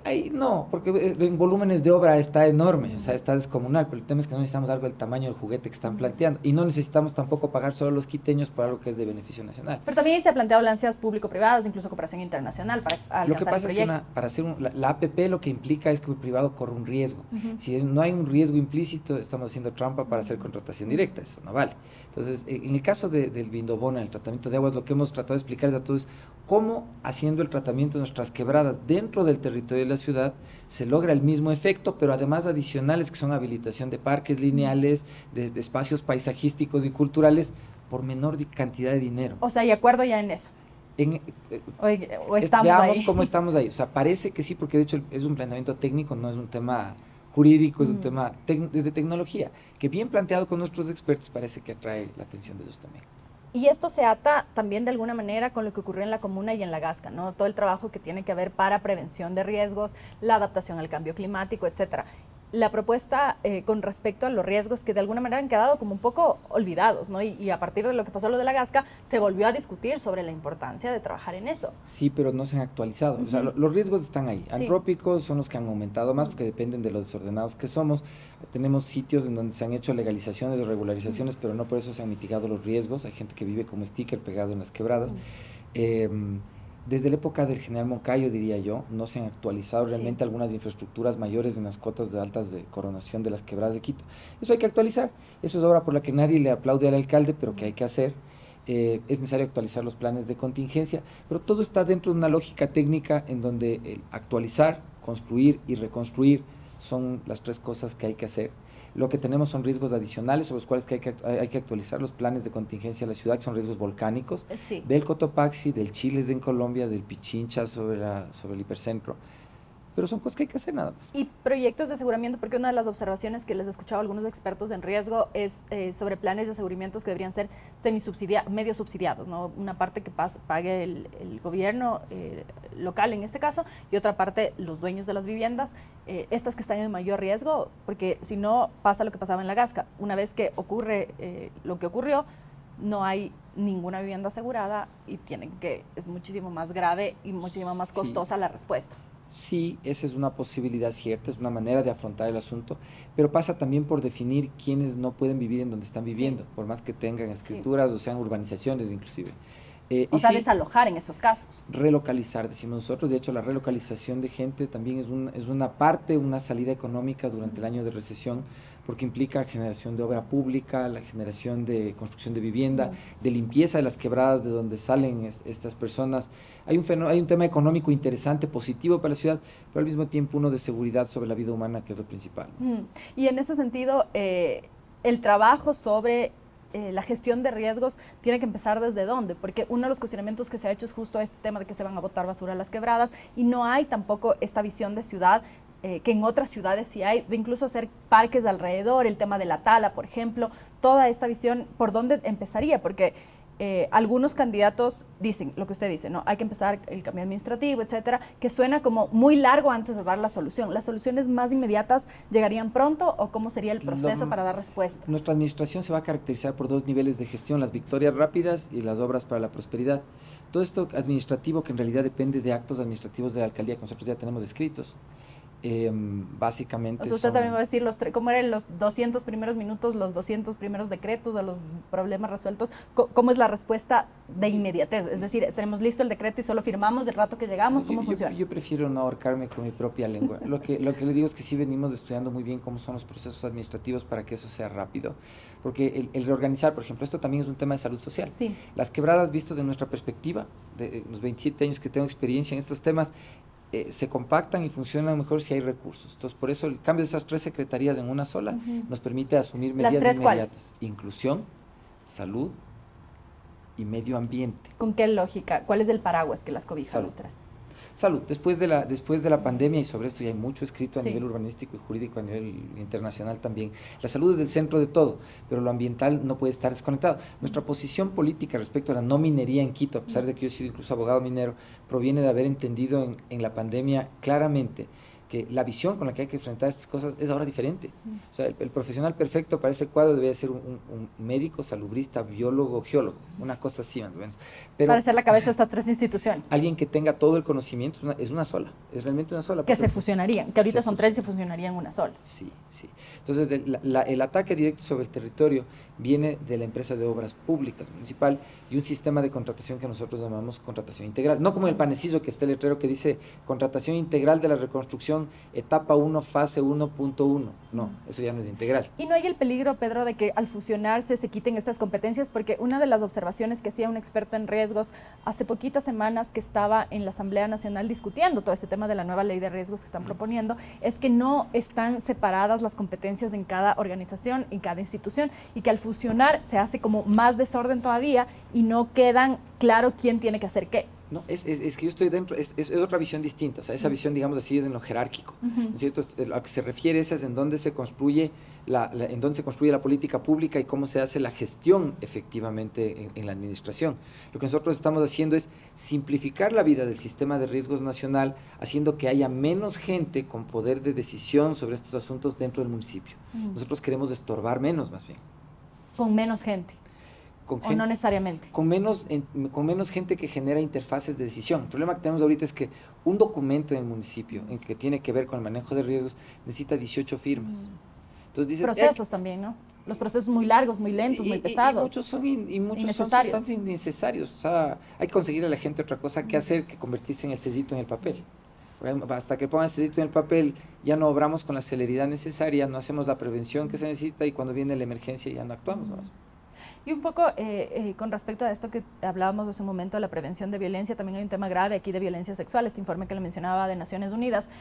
Ahí no, porque en volúmenes de obra está enorme, o sea, está descomunal, pero el tema es que no necesitamos algo del tamaño del juguete que están planteando y no necesitamos tampoco pagar solo los quiteños por algo que es de beneficio nacional. Pero también se ha planteado alianzas público-privadas, incluso cooperación internacional para alcanzar Lo que pasa el proyecto. es que para hacer la APP lo que implica es que el privado corre un riesgo. Si no hay un riesgo implícito, estamos haciendo trampa para hacer contratación directa, eso no vale. Entonces, en el caso del Vindobona, el tratamiento de aguas, lo que hemos tratado de explicarles a todos es cómo haciendo el tratamiento de nuestras quebradas dentro del territorio de la ciudad se logra el mismo efecto, pero además adicionales que son habilitación de parques lineales, de espacios paisajísticos y culturales por menor cantidad de dinero. O sea, y acuerdo ya en eso. O estamos veamos ahí. Cómo estamos ahí. O sea, parece que sí, porque de hecho es un planteamiento técnico, no es un tema jurídico, es un tema de tecnología, que bien planteado con nuestros expertos parece que atrae la atención de ellos también. Y esto se ata también de alguna manera con lo que ocurrió en la comuna y en la Gasca, ¿no? Todo el trabajo que tiene que ver para prevención de riesgos, la adaptación al cambio climático, etcétera. La propuesta con respecto a los riesgos que de alguna manera han quedado como un poco olvidados, ¿no? Y a partir de lo que pasó lo de la Gasca, se volvió a discutir sobre la importancia de trabajar en eso. Sí, pero no se han actualizado. O sea, los riesgos están ahí. Sí. Antrópicos son los que han aumentado más porque dependen de lo desordenados que somos. Tenemos sitios en donde se han hecho legalizaciones o regularizaciones, pero no por eso se han mitigado los riesgos. Hay gente que vive como sticker pegado en las quebradas. Desde la época del general Moncayo, diría yo, no se han actualizado realmente algunas infraestructuras mayores en las cotas de altas de coronación de las quebradas de Quito. Eso hay que actualizar. Eso es obra por la que nadie le aplaude al alcalde, pero que hay que hacer. Es necesario actualizar los planes de contingencia, pero todo está dentro de una lógica técnica en donde el actualizar, construir y reconstruir son las tres cosas que hay que hacer. Lo que tenemos son riesgos adicionales sobre los cuales hay que actualizar los planes de contingencia de la ciudad, que son riesgos volcánicos, del Cotopaxi, del Chiles en Colombia, del Pichincha sobre el hipercentro. Pero son cosas que hay que hacer nada más. Y proyectos de aseguramiento, porque una de las observaciones que les he escuchado a algunos expertos en riesgo es sobre planes de aseguramientos que deberían ser medio subsidiados, ¿no? Una parte que pague el gobierno local en este caso, y otra parte los dueños de las viviendas, estas que están en mayor riesgo, porque si no pasa lo que pasaba en la Gasca. Una vez que ocurre lo que ocurrió, no hay ninguna vivienda asegurada y es muchísimo más grave y muchísimo más costosa la respuesta. Sí, esa es una posibilidad cierta, es una manera de afrontar el asunto, pero pasa también por definir quiénes no pueden vivir en donde están viviendo, por más que tengan escrituras o sean urbanizaciones inclusive. O sea, desalojar en esos casos. Relocalizar, decimos nosotros. De hecho, la relocalización de gente también es una parte, una salida económica durante el año de recesión, porque implica generación de obra pública, la generación de construcción de vivienda, de limpieza de las quebradas de donde salen estas personas. Hay un tema económico interesante, positivo para la ciudad, pero al mismo tiempo uno de seguridad sobre la vida humana, que es lo principal. Y en ese sentido, el trabajo sobre la gestión de riesgos tiene que empezar desde dónde, porque uno de los cuestionamientos que se ha hecho es justo este tema de que se van a botar basura a las quebradas y no hay tampoco esta visión de ciudad que en otras ciudades sí hay, de incluso hacer parques de alrededor, el tema de la tala, por ejemplo, toda esta visión, ¿por dónde empezaría? Porque algunos candidatos dicen lo que usted dice, ¿no? Hay que empezar el cambio administrativo, etcétera, que suena como muy largo antes de dar la solución. ¿Las soluciones más inmediatas llegarían pronto o cómo sería el proceso para dar respuesta? Nuestra administración se va a caracterizar por dos niveles de gestión, las victorias rápidas y las obras para la prosperidad. Todo esto administrativo, que en realidad depende de actos administrativos de la alcaldía que nosotros ya tenemos escritos. Básicamente o sea, usted también va a decir cómo eran los 200 primeros minutos, los 200 primeros decretos de los problemas resueltos, cómo es la respuesta de inmediatez, es decir, tenemos listo el decreto y solo firmamos del rato que llegamos, ¿cómo funciona? Yo prefiero no ahorcarme con mi propia lengua. Lo que le digo es que sí venimos estudiando muy bien cómo son los procesos administrativos para que eso sea rápido, porque el reorganizar, por ejemplo, esto también es un tema de salud social. Sí. Las quebradas, vistas de nuestra perspectiva, de los 27 años que tengo experiencia en estos temas, se compactan y funcionan mejor si hay recursos. Entonces, por eso el cambio de esas tres secretarías en una sola nos permite asumir medidas inmediatas. ¿Cuáles? Inclusión, salud y medio ambiente. ¿Con qué lógica? ¿Cuál es el paraguas que las cobija las tres? Salud. Después de la pandemia, y sobre esto ya hay mucho escrito a nivel urbanístico y jurídico, a nivel internacional también, la salud es el centro de todo, pero lo ambiental no puede estar desconectado. Nuestra posición política respecto a la no minería en Quito, a pesar de que yo he sido incluso abogado minero, proviene de haber entendido en la pandemia claramente que la visión con la que hay que enfrentar estas cosas es ahora diferente. O sea, el profesional perfecto para ese cuadro debería ser un médico, salubrista, biólogo, geólogo, una cosa así más o menos. Pero para ser la cabeza de estas tres instituciones. Alguien que tenga todo el conocimiento es una sola, es realmente una sola. Que se fusionarían, que ahorita son tres y se fusionarían una sola. Sí, sí. Entonces, el ataque directo sobre el territorio viene de la empresa de obras públicas municipal y un sistema de contratación que nosotros llamamos contratación integral. No como el panecizo que está el letrero que dice contratación integral de la reconstrucción, etapa 1, fase 1.1. No, eso ya no es integral. Y no hay el peligro, Pedro, de que al fusionarse se quiten estas competencias, porque una de las observaciones que hacía un experto en riesgos hace poquitas semanas que estaba en la Asamblea Nacional discutiendo todo este tema de la nueva ley de riesgos que están proponiendo, es que no están separadas las competencias en cada organización, en cada institución, y que al fusionar se hace como más desorden todavía y no quedan claro quién tiene que hacer qué. No, es que yo estoy dentro, es otra visión distinta, o sea, esa visión, digamos así, es en lo jerárquico, ¿no es cierto? A lo que se refiere es en dónde se construye en dónde se construye la política pública y cómo se hace la gestión efectivamente en la administración. Lo que nosotros estamos haciendo es simplificar la vida del sistema de riesgos nacional, haciendo que haya menos gente con poder de decisión sobre estos asuntos dentro del municipio. Nosotros queremos estorbar menos, más bien. Con menos gente. ¿O no necesariamente? Con menos gente que genera interfaces de decisión. El problema que tenemos ahorita es que un documento en el municipio en que tiene que ver con el manejo de riesgos necesita 18 firmas. Entonces dices, procesos también, ¿no? Los procesos muy largos, muy lentos, muy pesados. Muchos son innecesarios. Son innecesarios. O sea, hay que conseguir a la gente otra cosa que hacer que convertirse en el cesito en el papel. Hasta que pongan el cesito en el papel, ya no obramos con la celeridad necesaria, no hacemos la prevención que se necesita y cuando viene la emergencia ya no actuamos más. Y un poco con respecto a esto que hablábamos hace un momento, la prevención de violencia, también hay un tema grave aquí de violencia sexual. Este informe que le mencionaba de Naciones Unidas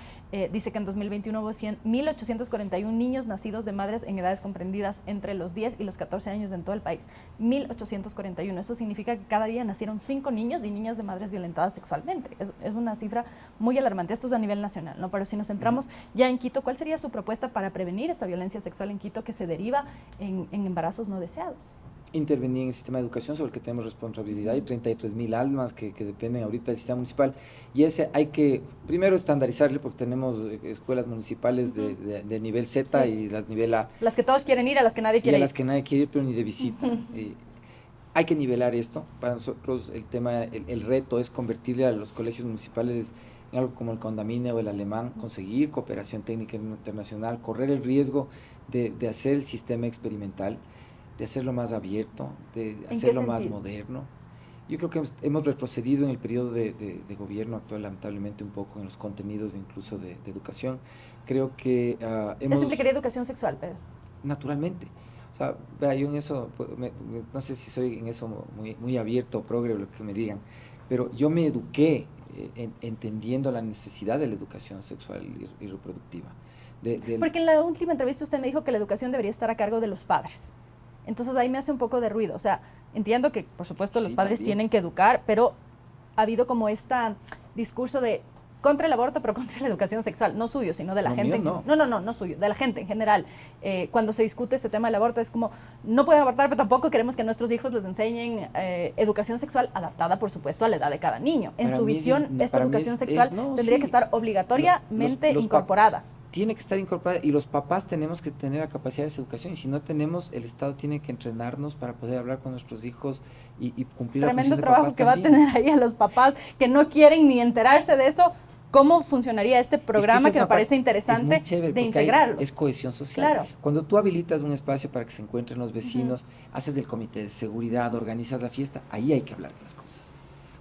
dice que en 2021 hubo 1.841 niños nacidos de madres en edades comprendidas entre los 10 y los 14 años en todo el país. 1.841. Eso significa que cada día nacieron 5 niños y niñas de madres violentadas sexualmente. Es una cifra muy alarmante. Esto es a nivel nacional, ¿no? Pero si nos centramos ya en Quito, ¿cuál sería su propuesta para prevenir esa violencia sexual en Quito que se deriva en embarazos no deseados? Intervenir en el sistema de educación sobre el que tenemos responsabilidad. Hay 33.000 almas que dependen ahorita del sistema municipal y ese hay que primero estandarizarle porque tenemos escuelas municipales de nivel Z sí. Y las nivel A. Las que todos quieren ir, a las que nadie quiere ir. A las que nadie quiere ir, pero ni de visita. Hay que nivelar esto. Para nosotros el reto es convertirle a los colegios municipales en algo como el Condamine o el Alemán, conseguir cooperación técnica internacional, correr el riesgo de hacer el sistema experimental, de hacerlo más abierto, de hacerlo más moderno. Yo creo que hemos retrocedido en el periodo de gobierno actual, lamentablemente, un poco en los contenidos incluso de educación. Creo que ¿Eso implicaría educación sexual, Pedro? Naturalmente. O sea, vea, yo en eso, no sé si soy en eso muy abierto o progre, lo que me digan, pero yo me eduqué entendiendo la necesidad de la educación sexual y reproductiva. Porque en la última entrevista usted me dijo que la educación debería estar a cargo de los padres. Entonces ahí me hace un poco de ruido. O sea, entiendo que por supuesto los padres tienen que educar, pero ha habido como este discurso de contra el aborto, pero contra la educación sexual, no suyo, sino de la gente. No suyo, de la gente en general. Cuando se discute este tema del aborto es como, no pueden abortar, pero tampoco queremos que a nuestros hijos les enseñen educación sexual adaptada, por supuesto, a la edad de cada niño. En su visión, esta educación sexual tendría que estar obligatoriamente incorporada. Tiene que estar incorporada y los papás tenemos que tener la capacidad de esa educación y si no tenemos, el Estado tiene que entrenarnos para poder hablar con nuestros hijos y cumplir la función de papás. Tremendo trabajo que va a tener ahí a los papás que no quieren ni enterarse de eso. ¿Cómo funcionaría este programa que me parece interesante de integrarlos? Es cohesión social. Claro. Cuando tú habilitas un espacio para que se encuentren los vecinos, haces del comité de seguridad, organizas la fiesta, ahí hay que hablar de las cosas.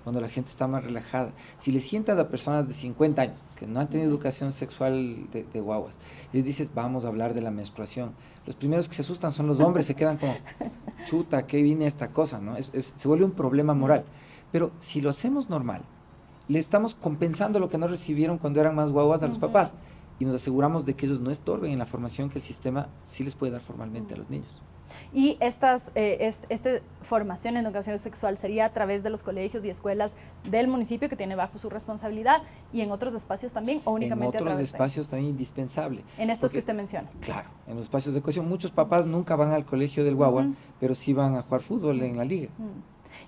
Cuando la gente está más relajada. Si le sientas a personas de 50 años que no han tenido educación sexual de guaguas y les dices, vamos a hablar de la menstruación, los primeros que se asustan son los hombres, se quedan como, chuta, ¿qué viene esta cosa? ¿No? Se vuelve un problema moral. Pero si lo hacemos normal, le estamos compensando lo que no recibieron cuando eran más guaguas a los papás y nos aseguramos de que ellos no estorben en la formación que el sistema sí les puede dar formalmente a los niños. Y esta formación en educación sexual sería a través de los colegios y escuelas del municipio que tiene bajo su responsabilidad y en otros espacios también o únicamente a través de espacios también indispensable. En estos que usted menciona. Claro, en los espacios de cohesión. Muchos papás nunca van al colegio del guagua, pero sí van a jugar fútbol en la liga.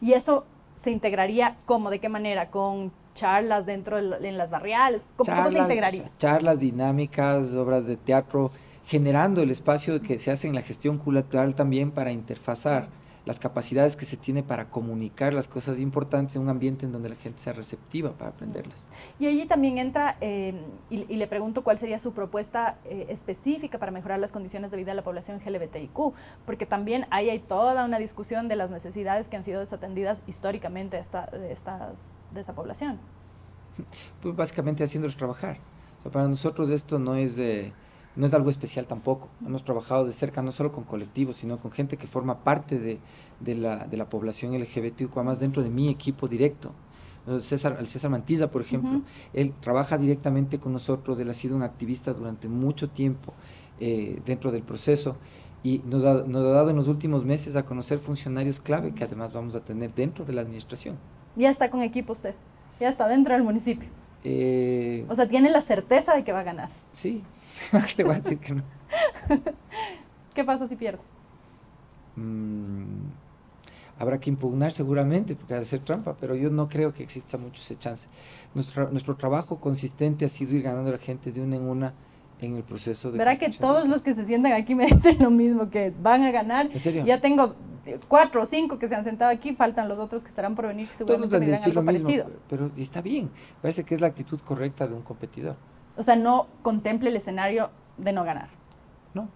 Y eso se integraría, ¿cómo? ¿De qué manera? ¿Con charlas dentro en las barriales? ¿Cómo se integraría? O sea, charlas, dinámicas, obras de teatro, generando el espacio que se hace en la gestión cultural también para interfazar las capacidades que se tiene para comunicar las cosas importantes en un ambiente en donde la gente sea receptiva para aprenderlas. Y allí también entra, y le pregunto cuál sería su propuesta específica para mejorar las condiciones de vida de la población LGBTIQ, porque también ahí hay toda una discusión de las necesidades que han sido desatendidas históricamente de esta población. Pues básicamente haciéndolos trabajar. O sea, para nosotros esto no es algo especial tampoco. Hemos trabajado de cerca no solo con colectivos, sino con gente que forma parte de la población LGBTQ, además dentro de mi equipo directo. El César Mantiza, por ejemplo, él trabaja directamente con nosotros, él ha sido un activista durante mucho tiempo dentro del proceso y nos ha dado en los últimos meses a conocer funcionarios clave que además vamos a tener dentro de la administración. Ya está con equipo usted, ya está dentro del municipio. O sea, tiene la certeza de que va a ganar. Sí, le voy a decir que no. ¿Qué pasa si pierde? Habrá que impugnar seguramente, porque ha de ser trampa, pero yo no creo que exista mucho ese chance. Nuestro trabajo consistente ha sido ir ganando a la gente de una en una en el proceso de... Verá que todos los que se sientan aquí me dicen lo mismo, que van a ganar. ¿En serio? Ya tengo 4 o 5 que se han sentado aquí, faltan los otros que estarán por venir, que seguramente me dirán algo parecido. Pero está bien, parece que es la actitud correcta de un competidor. O sea, no contemple el escenario de no ganar. No.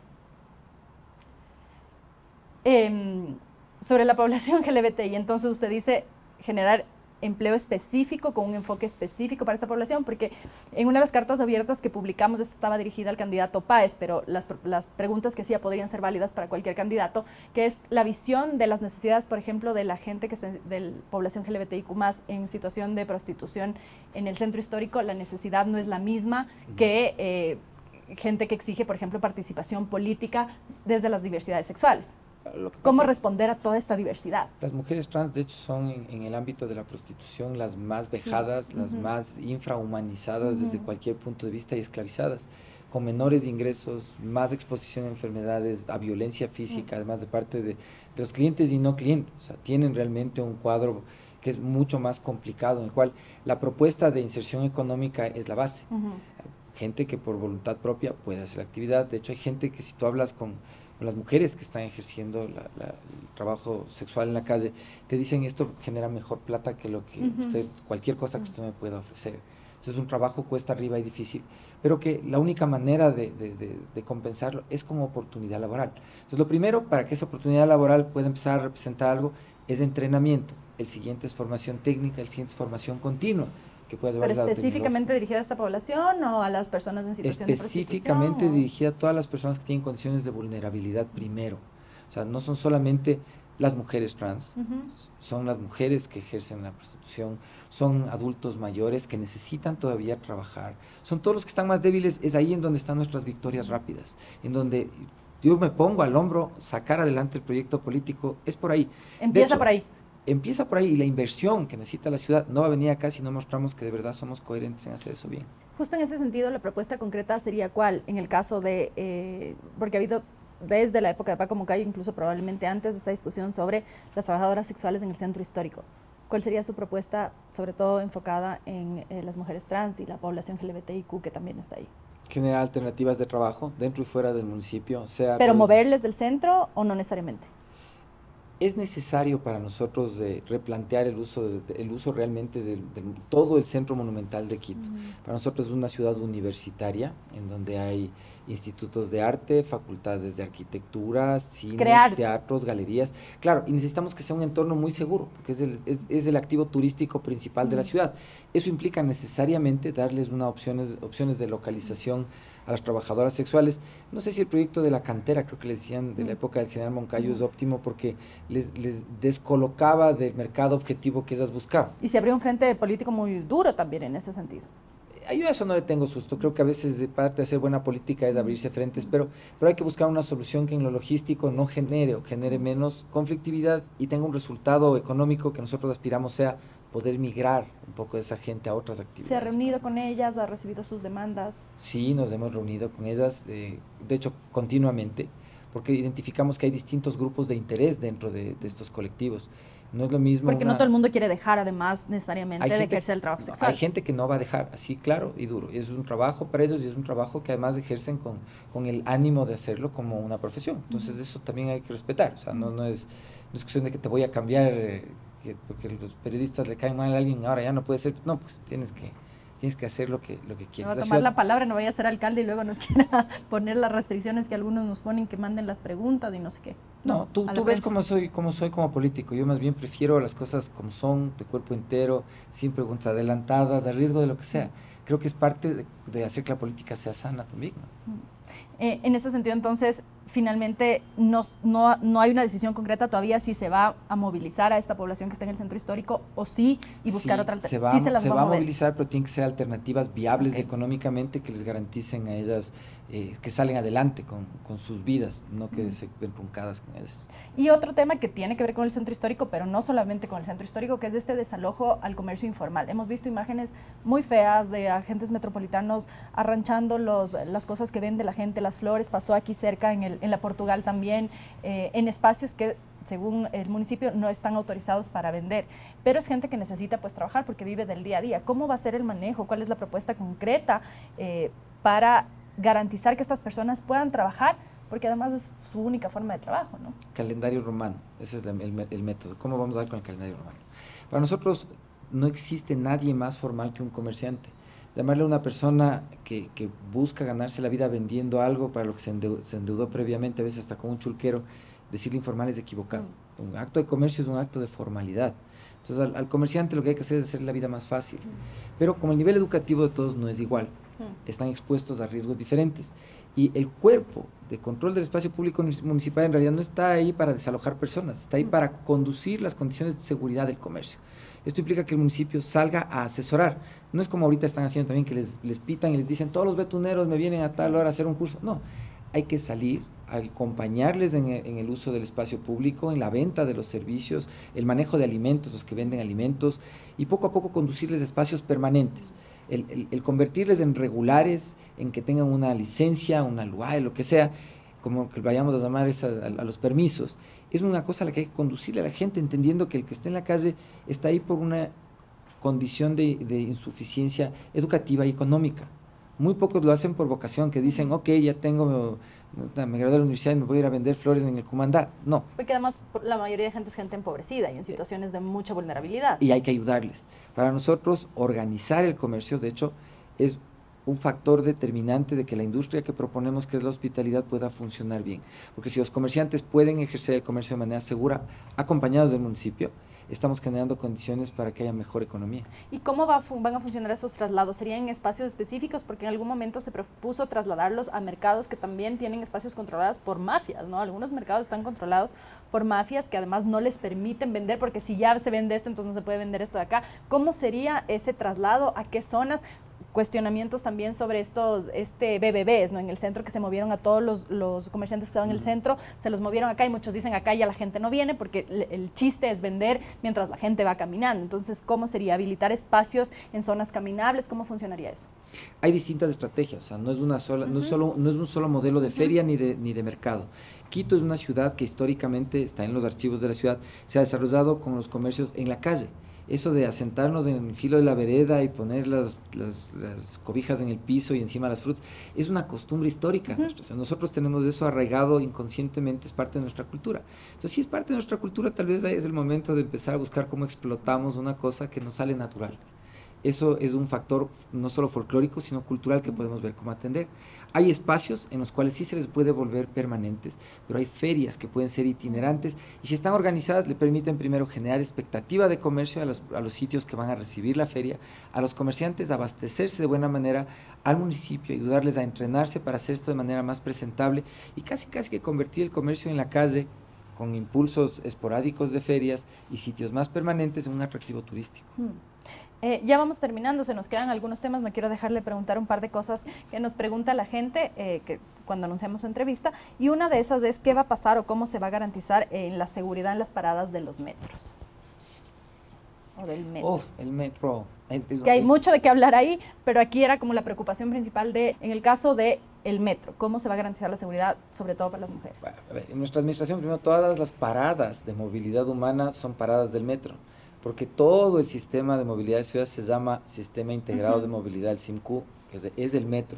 Sobre la población LGBTI, entonces usted dice generar empleo específico con un enfoque específico para esta población, porque en una de las cartas abiertas que publicamos, esta estaba dirigida al candidato Páez, pero las preguntas que hacía podrían ser válidas para cualquier candidato, que es la visión de las necesidades, por ejemplo, de la gente que está de la población LGBTIQ+, en situación de prostitución en el centro histórico. La necesidad no es la misma que gente que exige, por ejemplo, participación política desde las diversidades sexuales. ¿Cómo responder a toda esta diversidad? Las mujeres trans, de hecho, son en el ámbito de la prostitución las más vejadas, sí, las más infrahumanizadas desde cualquier punto de vista y esclavizadas, con menores ingresos, más exposición a enfermedades, a violencia física, además de parte de los clientes y no clientes. O sea, tienen realmente un cuadro que es mucho más complicado, en el cual la propuesta de inserción económica es la base. Gente que por voluntad propia puede hacer actividad. De hecho, hay gente que si tú hablas con las mujeres que están ejerciendo el trabajo sexual en la calle, te dicen esto genera mejor plata que lo que cualquier cosa que usted me pueda ofrecer. Entonces un trabajo cuesta arriba y difícil, pero que la única manera de compensarlo es con oportunidad laboral. Entonces lo primero, para que esa oportunidad laboral pueda empezar a representar algo, es entrenamiento. El siguiente es formación técnica, el siguiente es formación continua. ¿Pero específicamente dirigida a esta población o a las personas en situación de prostitución? Específicamente dirigida a todas las personas que tienen condiciones de vulnerabilidad primero. O sea, no son solamente las mujeres trans, son las mujeres que ejercen la prostitución, son adultos mayores que necesitan todavía trabajar, son todos los que están más débiles. Es ahí en donde están nuestras victorias rápidas, en donde yo me pongo al hombro, sacar adelante el proyecto político, es por ahí. Empieza por ahí. Empieza por ahí, y la inversión que necesita la ciudad no va a venir acá si no mostramos que de verdad somos coherentes en hacer eso bien. Justo en ese sentido, la propuesta concreta sería ¿cuál? En el caso de, porque ha habido desde la época de Paco Moncayo, incluso probablemente antes, esta discusión sobre las trabajadoras sexuales en el centro histórico. ¿Cuál sería su propuesta, sobre todo enfocada en las mujeres trans y la población LGBTIQ que también está ahí? Generar alternativas de trabajo dentro y fuera del municipio. ¿Pero moverles del centro o no necesariamente? Es necesario para nosotros replantear el uso realmente de todo el centro monumental de Quito. Para nosotros es una ciudad universitaria en donde hay institutos de arte, facultades de arquitectura, cines, teatros, galerías. Claro, y necesitamos que sea un entorno muy seguro, porque es el activo turístico principal de la ciudad. Eso implica necesariamente darles opciones de localización a las trabajadoras sexuales. No sé si el proyecto de la cantera, creo que le decían, de la época del general Moncayo, es óptimo porque les descolocaba del mercado objetivo que ellas buscaban. Y se abrió un frente político muy duro también en ese sentido. Yo a eso no le tengo susto. Creo que a veces parte de hacer buena política es abrirse frentes, pero hay que buscar una solución que en lo logístico no genere menos conflictividad y tenga un resultado económico que nosotros aspiramos sea poder migrar un poco de esa gente a otras actividades. ¿Se ha reunido con ellas? ¿Ha recibido sus demandas? Sí, nos hemos reunido con ellas, de hecho, continuamente, porque identificamos que hay distintos grupos de interés dentro de estos colectivos. No es lo mismo. Porque no todo el mundo quiere dejar, además, necesariamente de ejercer el trabajo sexual. Hay gente que no va a dejar, así claro y duro. Es un trabajo para ellos y es un trabajo que además ejercen con el ánimo de hacerlo como una profesión. Entonces eso también hay que respetar. O sea, no es cuestión de que te voy a cambiar porque los periodistas le caen mal a alguien, ahora ya no puede ser. No, pues tienes que hacer lo que quieres. No va a tomar la palabra, no vaya a ser alcalde y luego nos quiera poner las restricciones que algunos nos ponen, que manden las preguntas y no sé qué. No, tú ves cómo soy como político. Yo más bien prefiero las cosas como son, de cuerpo entero, sin preguntas adelantadas, a riesgo de lo que sea. Creo que es parte de hacer que la política sea sana también, ¿no? En ese sentido, entonces, finalmente no hay una decisión concreta todavía si se va a movilizar a esta población que está en el centro histórico o sí, y buscar otra alternativa. Sí se va a movilizar, pero tienen que ser alternativas viables económicamente que les garanticen a ellas que salen adelante con sus vidas, no que se ven truncadas con ellas. Y otro tema que tiene que ver con el centro histórico, pero no solamente con el centro histórico, que es este desalojo al comercio informal. Hemos visto imágenes muy feas de agentes metropolitanos arranchando las cosas que vende la gente, las flores. Pasó aquí cerca en la Portugal también, en espacios que según el municipio no están autorizados para vender, pero es gente que necesita pues trabajar porque vive del día a día. ¿Cómo va a ser el manejo? ¿Cuál es la propuesta concreta para garantizar que estas personas puedan trabajar? Porque además es su única forma de trabajo, ¿no? Calendario romano, ese es el método. ¿Cómo vamos a ver con el calendario romano? Para nosotros no existe nadie más formal que un comerciante. Llamarle a una persona que busca ganarse la vida vendiendo algo para lo que se endeudó previamente, a veces hasta con un chulquero, decirle informal es equivocado. Un acto de comercio es un acto de formalidad. Entonces al comerciante lo que hay que hacer es hacerle la vida más fácil. Pero como el nivel educativo de todos no es igual, están expuestos a riesgos diferentes. Y el cuerpo de control del espacio público municipal en realidad no está ahí para desalojar personas, está ahí para conducir las condiciones de seguridad del comercio. Esto implica que el municipio salga a asesorar. No es como ahorita están haciendo también que les pitan y les dicen todos los betuneros me vienen a tal hora a hacer un curso. No, hay que salir a acompañarles en el uso del espacio público, en la venta de los servicios, el manejo de alimentos, los que venden alimentos, y poco a poco conducirles a espacios permanentes. El convertirles en regulares, en que tengan una licencia, una LUAE, lo que sea, como que vayamos a llamar a los permisos, es una cosa a la que hay que conducirle a la gente, entendiendo que el que esté en la calle está ahí por una condición de insuficiencia educativa y económica. Muy pocos lo hacen por vocación, que dicen, ok, ya me gradué de la universidad y me voy a ir a vender flores en el Cumandá. No. Porque además la mayoría de gente es gente empobrecida y en situaciones de mucha vulnerabilidad. Y hay que ayudarles. Para nosotros, organizar el comercio, de hecho, es un factor determinante de que la industria que proponemos, que es la hospitalidad, pueda funcionar bien. Porque si los comerciantes pueden ejercer el comercio de manera segura, acompañados del municipio, estamos generando condiciones para que haya mejor economía. ¿Y cómo van a funcionar esos traslados? ¿Serían en espacios específicos? Porque en algún momento se propuso trasladarlos a mercados que también tienen espacios controlados por mafias, ¿no? Algunos mercados están controlados por mafias que además no les permiten vender, porque si ya se vende esto, entonces no se puede vender esto de acá. ¿Cómo sería ese traslado? ¿A qué zonas? Cuestionamientos también sobre BBBs, ¿no? En el centro, que se movieron a todos los comerciantes que estaban en el centro, se los movieron acá y muchos dicen acá ya la gente no viene porque el chiste es vender mientras la gente va caminando. Entonces, ¿cómo sería habilitar espacios en zonas caminables? ¿Cómo funcionaría eso? Hay distintas estrategias, o sea, no es una sola, no es un solo modelo de feria ni de mercado. Quito es una ciudad que históricamente está en los archivos de la ciudad, se ha desarrollado con los comercios en la calle. Eso de asentarnos en el filo de la vereda y poner las cobijas en el piso y encima las frutas, es una costumbre histórica. O sea, nosotros tenemos eso arraigado inconscientemente, es parte de nuestra cultura. Entonces, si es parte de nuestra cultura, tal vez ahí es el momento de empezar a buscar cómo explotamos una cosa que nos sale natural. Eso es un factor no solo folclórico, sino cultural que podemos ver cómo atender. Hay espacios en los cuales sí se les puede volver permanentes, pero hay ferias que pueden ser itinerantes y si están organizadas le permiten primero generar expectativa de comercio a los sitios que van a recibir la feria, a los comerciantes abastecerse de buena manera, al municipio, ayudarles a entrenarse para hacer esto de manera más presentable y casi que convertir el comercio en la calle con impulsos esporádicos de ferias y sitios más permanentes en un atractivo turístico. Ya vamos terminando, se nos quedan algunos temas, no quiero dejarle preguntar un par de cosas que nos pregunta la gente que cuando anunciamos su entrevista, y una de esas es qué va a pasar o cómo se va a garantizar la seguridad en las paradas de los metros. o del metro? Oh, el metro. Que hay mucho de qué hablar ahí, pero aquí era como la preocupación principal en el caso de el metro, ¿cómo se va a garantizar la seguridad, sobre todo para las mujeres? Bueno, a ver, en nuestra administración, primero, todas las paradas de movilidad humana son paradas del metro, porque todo el sistema de movilidad de ciudad se llama Sistema Integrado de Movilidad, el SIMQ, que es del metro.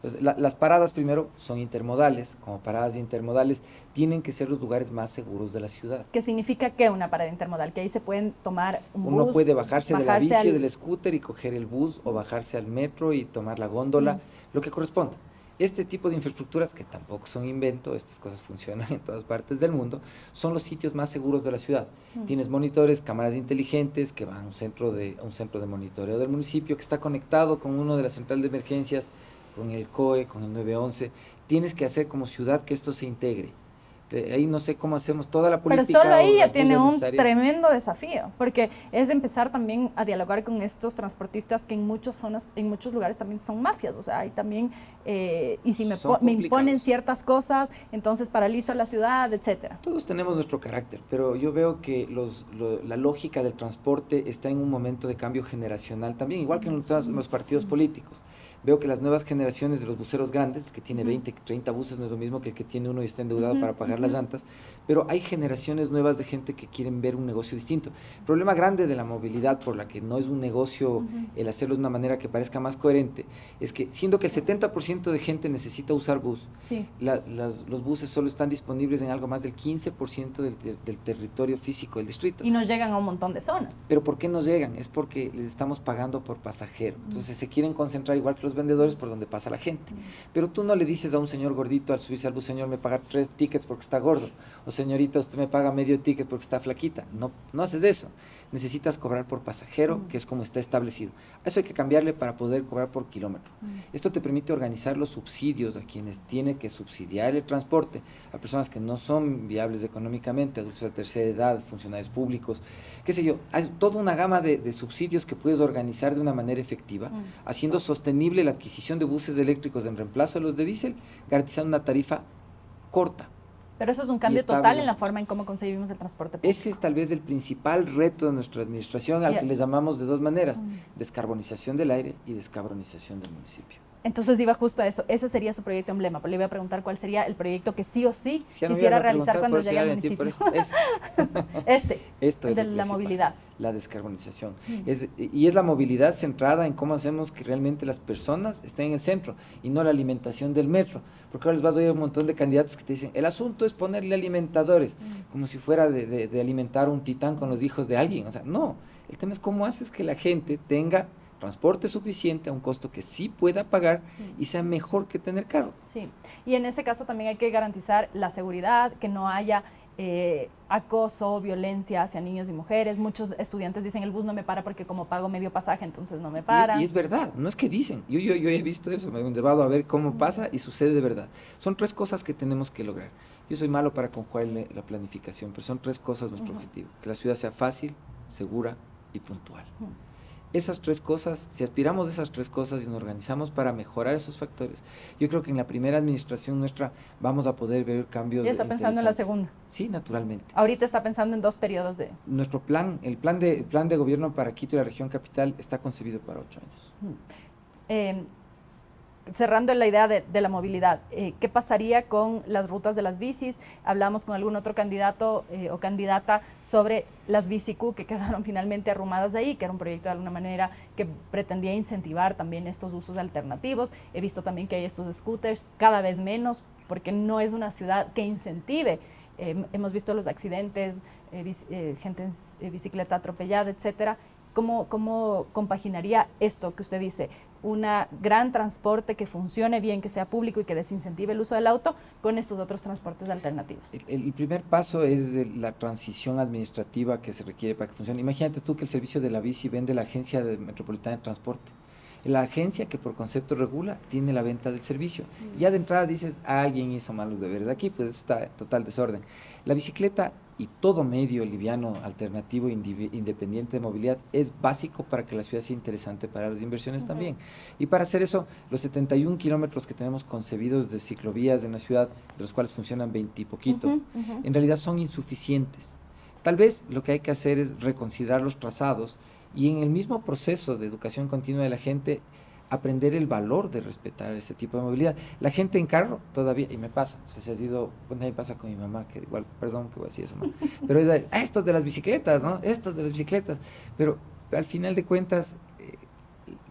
Entonces, las paradas primero son intermodales, como paradas intermodales tienen que ser los lugares más seguros de la ciudad. ¿Qué significa que una parada intermodal? Que ahí se pueden tomar un bus. Uno puede bajarse de la bici o del scooter y coger el bus, o bajarse al metro y tomar la góndola, lo que corresponda. Este tipo de infraestructuras, que tampoco son invento, estas cosas funcionan en todas partes del mundo, son los sitios más seguros de la ciudad. Tienes monitores, cámaras inteligentes que van a un centro de monitoreo del municipio, que está conectado con uno de las centrales de emergencias, con el COE, con el 911. Tienes que hacer como ciudad que esto se integre. Ahí no sé cómo hacemos toda la política. Pero solo ahí ya tiene un tremendo desafío, porque es empezar también a dialogar con estos transportistas que en muchas zonas, en muchos lugares también son mafias, o sea, hay también, y si me imponen ciertas cosas, entonces paralizo la ciudad, etcétera. Todos tenemos nuestro carácter, pero yo veo que la lógica del transporte está en un momento de cambio generacional también, igual que en los partidos políticos. Veo que las nuevas generaciones de los buceros grandes, el que tiene 20, 30 buses no es lo mismo que el que tiene uno y está endeudado para pagar las llantas, pero hay generaciones nuevas de gente que quieren ver un negocio distinto. El problema grande de la movilidad, por la que no es un negocio el hacerlo de una manera que parezca más coherente, es que siendo que el 70% de gente necesita usar bus, los buses solo están disponibles en algo más del 15% del territorio físico del distrito. Y nos llegan a un montón de zonas. ¿Pero por qué nos llegan? Es porque les estamos pagando por pasajero. Entonces se quieren concentrar igual que los vendedores por donde pasa la gente. Pero tú no le dices a un señor gordito al subirse al bus: señor, me paga 3 tickets porque está gordo, o señorita, usted me paga medio ticket porque está flaquita. No haces eso. Necesitas cobrar por pasajero, que es como está establecido. Eso hay que cambiarle para poder cobrar por kilómetro. Esto te permite organizar los subsidios a quienes tiene que subsidiar el transporte, a personas que no son viables económicamente, adultos de tercera edad, funcionarios públicos, qué sé yo. Hay toda una gama de subsidios que puedes organizar de una manera efectiva, haciendo sostenible la adquisición de buses eléctricos en reemplazo de los de diésel, garantizando una tarifa corta. Pero eso es un cambio total en la forma en cómo concebimos el transporte público. Ese es tal vez el principal reto de nuestra administración, al que le llamamos de dos maneras: descarbonización del aire y descarbonización del municipio. Entonces iba justo a eso, ese sería su proyecto emblema, pero le iba a preguntar cuál sería el proyecto que sí o sí quisiera realizar cuando llegue al municipio. El de la movilidad. La descarbonización. Y es la movilidad centrada en cómo hacemos que realmente las personas estén en el centro y no la alimentación del metro. Porque ahora les vas a oír un montón de candidatos que te dicen: el asunto es ponerle alimentadores, como si fuera de alimentar un titán con los hijos de alguien. O sea, no, el tema es cómo haces que la gente tenga transporte suficiente a un costo que sí pueda pagar y sea mejor que tener carro. Sí, y en ese caso también hay que garantizar la seguridad, que no haya acoso, violencia hacia niños y mujeres. Muchos estudiantes dicen: el bus no me para porque como pago medio pasaje, entonces no me para. Y es verdad, no es que dicen, yo he visto eso, me he llevado a ver cómo pasa y sucede de verdad. Son 3 cosas que tenemos que lograr. Yo soy malo para conjugar la planificación, pero son 3 cosas nuestro objetivo: que la ciudad sea fácil, segura y puntual. Esas 3 cosas, si aspiramos a esas 3 cosas y nos organizamos para mejorar esos factores, yo creo que en la primera administración nuestra vamos a poder ver cambios. ¿Ya está pensando en la segunda? Sí, naturalmente. Ahorita está pensando en 2 periodos de... Nuestro plan, el plan de gobierno para Quito y la región capital está concebido para 8 años. Cerrando la idea de la movilidad, ¿qué pasaría con las rutas de las bicis? Hablamos con algún otro candidato o candidata sobre las BiciQ que quedaron finalmente arrumadas ahí, que era un proyecto de alguna manera que pretendía incentivar también estos usos alternativos. He visto también que hay estos scooters, cada vez menos, porque no es una ciudad que incentive. Hemos visto los accidentes, gente en bicicleta atropellada, etcétera. ¿Cómo compaginaría esto que usted dice, un gran transporte que funcione bien, que sea público y que desincentive el uso del auto, con estos otros transportes alternativos? El primer paso es la transición administrativa que se requiere para que funcione. Imagínate tú que el servicio de la bici vende la Agencia Metropolitana de Transporte. La agencia, que por concepto regula, tiene la venta del servicio. Ya de entrada dices: alguien hizo malos deberes aquí, pues eso está total desorden. La bicicleta y todo medio liviano, alternativo, independiente de movilidad es básico para que la ciudad sea interesante para las inversiones también. Y para hacer eso, los 71 kilómetros que tenemos concebidos de ciclovías en la ciudad, de los cuales funcionan 20 y poquito, en realidad son insuficientes. Tal vez lo que hay que hacer es reconsiderar los trazados y en el mismo proceso de educación continua de la gente aprender el valor de respetar ese tipo de movilidad. La gente en carro todavía, y me pasa, se ha ido, bueno, a mí me pasa con mi mamá, que igual, perdón que voy a decir eso, pero es de, estos de las bicicletas, ¿no? Estos de las bicicletas. Pero al final de cuentas,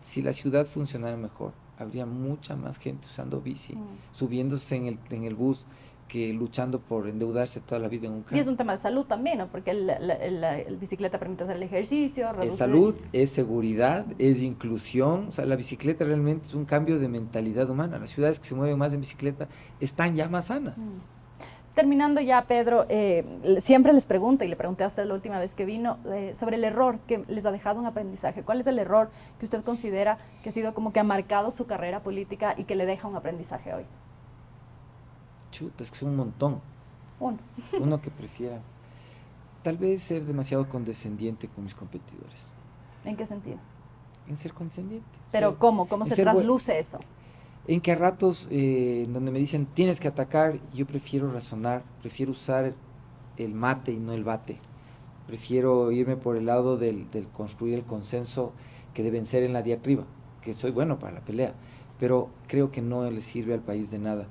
si la ciudad funcionara mejor, habría mucha más gente usando bici, subiéndose en el bus, que luchando por endeudarse toda la vida en un carro. Y es un tema de salud también, ¿no? Porque el bicicleta permite hacer el ejercicio, reducir... Es salud, es seguridad, es inclusión. O sea, la bicicleta realmente es un cambio de mentalidad humana. Las ciudades que se mueven más en bicicleta están ya más sanas. Terminando ya, Pedro, siempre les pregunto, y le pregunté a usted la última vez que vino, sobre el error que les ha dejado un aprendizaje. ¿Cuál es el error que usted considera que ha sido como que ha marcado su carrera política y que le deja un aprendizaje hoy? Chuta, es que son un montón. Uno que prefiera. Tal vez ser demasiado condescendiente con mis competidores. ¿En qué sentido? En ser condescendiente. ¿Pero cómo? ¿Cómo se trasluce eso? En que a ratos, donde me dicen tienes que atacar, yo prefiero razonar, prefiero usar el mate y no el bate. Prefiero irme por el lado del construir el consenso que deben ser en la diatriba, que soy bueno para la pelea, pero creo que no le sirve al país de nada.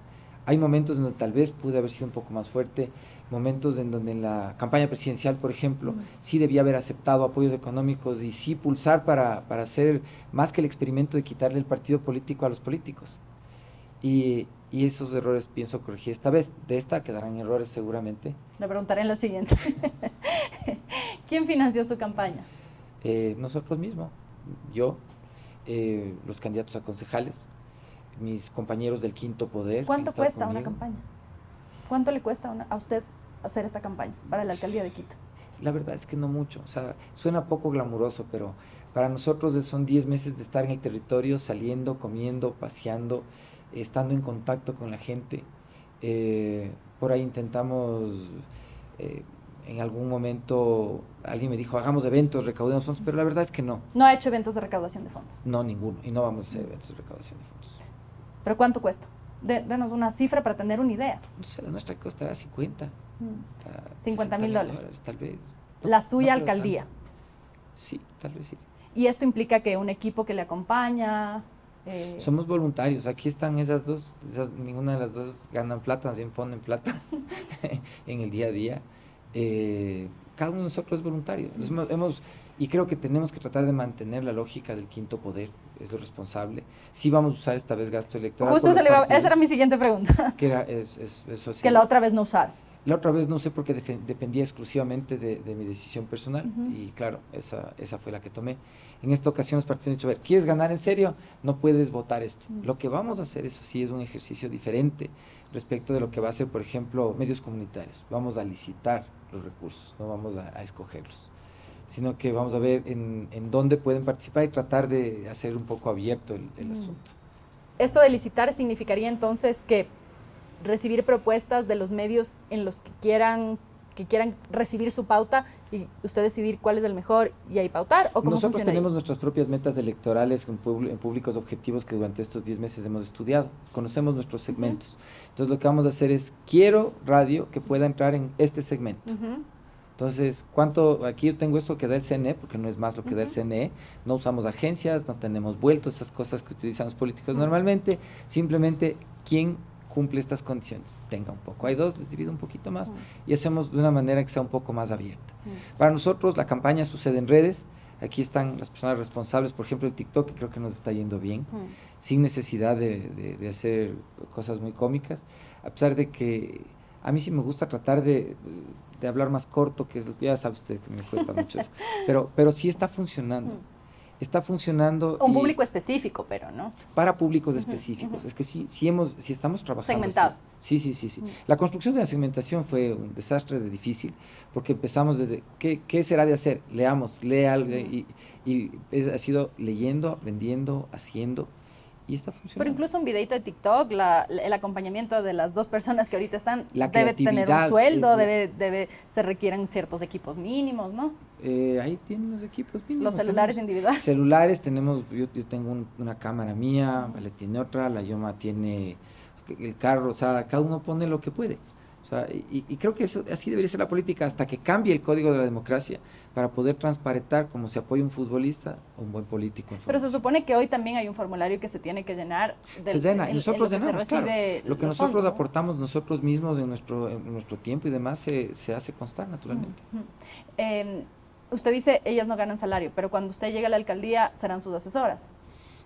Hay momentos en donde tal vez pude haber sido un poco más fuerte, momentos en donde en la campaña presidencial, por ejemplo, sí debía haber aceptado apoyos económicos y sí pulsar para hacer más que el experimento de quitarle el partido político a los políticos. Y esos errores pienso corregir esta vez. De esta quedarán errores seguramente. Le preguntaré en lo siguiente. ¿Quién financió su campaña? Nosotros mismos, yo, los candidatos a concejales, mis compañeros del Quinto Poder. ¿Cuánto cuesta una campaña? ¿Cuánto le cuesta a usted hacer esta campaña para la alcaldía de Quito? La verdad es que no mucho, o sea, suena poco glamuroso, pero para nosotros son 10 meses de estar en el territorio, saliendo, comiendo, paseando, estando en contacto con la gente. Por ahí intentamos, en algún momento alguien me dijo, hagamos eventos, recaudemos fondos, pero la verdad es que no. ¿No ha hecho eventos de recaudación de fondos? No, ninguno, y no vamos a hacer eventos de recaudación de fondos. ¿Pero cuánto cuesta? Denos una cifra para tener una idea. No sé, la nuestra costará 50. $50,000. Tal vez. La suya alcaldía. Tanto. Sí, tal vez sí. ¿Y esto implica que un equipo que le acompaña? Somos voluntarios, aquí están esas dos, ninguna de las dos ganan plata, más bien ponen plata en el día a día. Cada uno de nosotros es voluntario. Y creo que tenemos que tratar de mantener la lógica del Quinto Poder, es lo responsable. Sí vamos a usar esta vez gasto electoral. Justo esa era mi siguiente pregunta. Que era eso sí. Que la otra vez no usar. La otra vez no sé porque dependía exclusivamente de mi decisión personal y claro, esa fue la que tomé. En esta ocasión los partidos han dicho, a ver, ¿quieres ganar en serio? No puedes votar esto. Lo que vamos a hacer, eso sí, es un ejercicio diferente respecto de lo que va a hacer, por ejemplo, medios comunitarios. Vamos a licitar los recursos, no vamos a escogerlos, sino que vamos a ver en dónde pueden participar y tratar de hacer un poco abierto el asunto. Esto de licitar significaría entonces que recibir propuestas de los medios en los que quieran recibir su pauta y usted decidir cuál es el mejor y ahí pautar, ¿o cómo Nosotros funciona? Tenemos nuestras propias metas electorales en públicos objetivos que durante estos 10 meses hemos estudiado. Conocemos nuestros segmentos. Entonces lo que vamos a hacer es, quiero radio que pueda entrar en este segmento. Entonces, aquí yo tengo esto que da el CNE, porque no es más lo que da el CNE, no usamos agencias, no tenemos vueltos, esas cosas que utilizan los políticos normalmente, simplemente, ¿quién cumple estas condiciones? Tenga un poco, hay dos, les divido un poquito más y hacemos de una manera que sea un poco más abierta. Para nosotros la campaña sucede en redes, aquí están las personas responsables, por ejemplo el TikTok, que creo que nos está yendo bien, sin necesidad de hacer cosas muy cómicas, a pesar de que a mí sí me gusta tratar de hablar más corto, que ya sabe usted que me cuesta mucho eso, pero sí está funcionando. Está funcionando. Un público específico, pero, ¿no? Para públicos específicos. Es que sí estamos trabajando. Segmentado. Sí. La construcción de la segmentación fue un desastre de difícil, porque empezamos desde, ¿qué será de hacer? Leamos, lee algo, ha sido leyendo, aprendiendo, haciendo, y está funcionando. Pero incluso un videito de TikTok, el acompañamiento de las dos personas que ahorita están, debe tener un sueldo, se requieren ciertos equipos mínimos, ¿no? Ahí tienen los equipos mínimos. Los celulares individuales. Celulares tenemos, yo tengo una cámara mía, Vale tiene otra, la Yoma tiene el carro, o sea, cada uno pone lo que puede. O sea, y creo que eso así debería ser la política hasta que cambie el código de la democracia para poder transparentar cómo se apoya un futbolista o un buen político. Pero se supone que hoy también hay un formulario que se tiene que llenar. Se llena, y nosotros llenamos, claro. Lo que nosotros fondos, ¿no? aportamos nosotros mismos en nuestro tiempo y demás se hace constar naturalmente. Usted dice, ellas no ganan salario, pero cuando usted llegue a la alcaldía serán sus asesoras.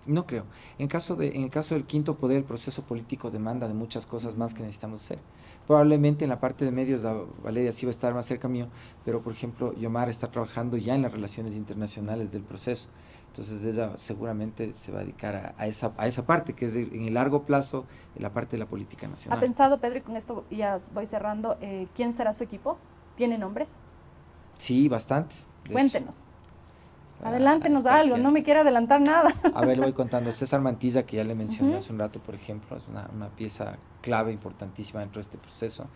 No creo. En el caso del quinto poder, el proceso político demanda de muchas cosas más que necesitamos hacer. Probablemente en la parte de medios, Valeria sí va a estar más cerca mío, pero por ejemplo, Yomara está trabajando ya en las relaciones internacionales del proceso. Entonces ella seguramente se va a dedicar a esa parte, que es en el largo plazo, en la parte de la política nacional. ¿Ha pensado, Pedro, y con esto ya voy cerrando, quién será su equipo? ¿Tiene nombres? Sí, bastantes. Cuéntenos. Adelántenos algo, no me quiere adelantar nada. A ver, le voy contando. César Mantilla, que ya le mencioné hace un rato, por ejemplo, es una pieza clave, importantísima dentro de este proceso.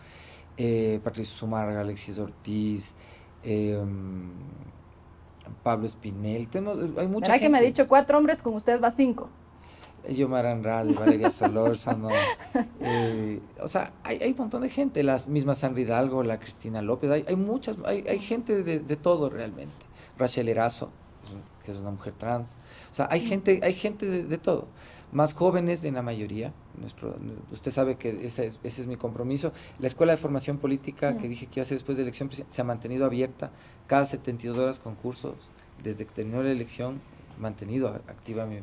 Patricio Zumárraga, Alexis Ortiz, Pablo Espinel. Hay mucha gente. Que me ha dicho 4 hombres, con usted va 5. Yomara Andrade, Valeria Solórzano. O sea, hay un montón de gente, las mismas Sanri Hidalgo, la Cristina López, hay gente de todo realmente. Rachel Erazo, que es una mujer trans. O sea, hay gente de todo. Más jóvenes en la mayoría. Usted sabe que ese es mi compromiso. La Escuela de Formación Política, que dije que iba a hacer después de la elección, se ha mantenido abierta cada 72 horas con cursos. Desde que terminó la elección, mantenido activa mi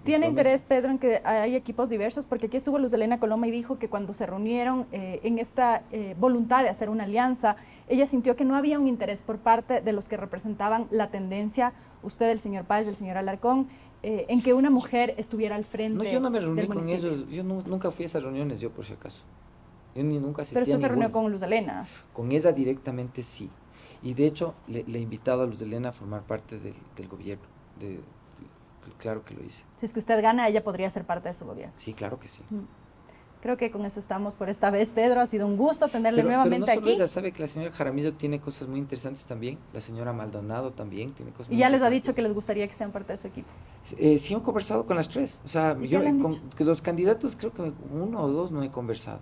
¿Tiene interés, Pedro, en que hay equipos diversos? Porque aquí estuvo Luz Helena Coloma y dijo que cuando se reunieron en esta voluntad de hacer una alianza, ella sintió que no había un interés por parte de los que representaban la tendencia, usted, el señor Páez, el señor Alarcón, en que una mujer estuviera al frente. No, yo no me reuní con ellos, yo nunca fui a esas reuniones, yo por si acaso. Yo nunca asistí. Pero usted se reunió con Luz Helena. Con ella directamente sí. Y de hecho le he invitado a Luz Helena a formar parte del gobierno. Claro que lo hice. Si es que usted gana, ella podría ser parte de su gobierno. Sí, claro que sí. Creo que con eso estamos por esta vez, Pedro. Ha sido un gusto tenerle nuevamente pero no solo aquí. Ella sabe que la señora Jaramillo tiene cosas muy interesantes también. La señora Maldonado también tiene cosas muy interesantes. Y ya les ha dicho que les gustaría que sean parte de su equipo. Sí, he conversado con las 3. O sea, yo con los candidatos creo que 1 o 2 no he conversado.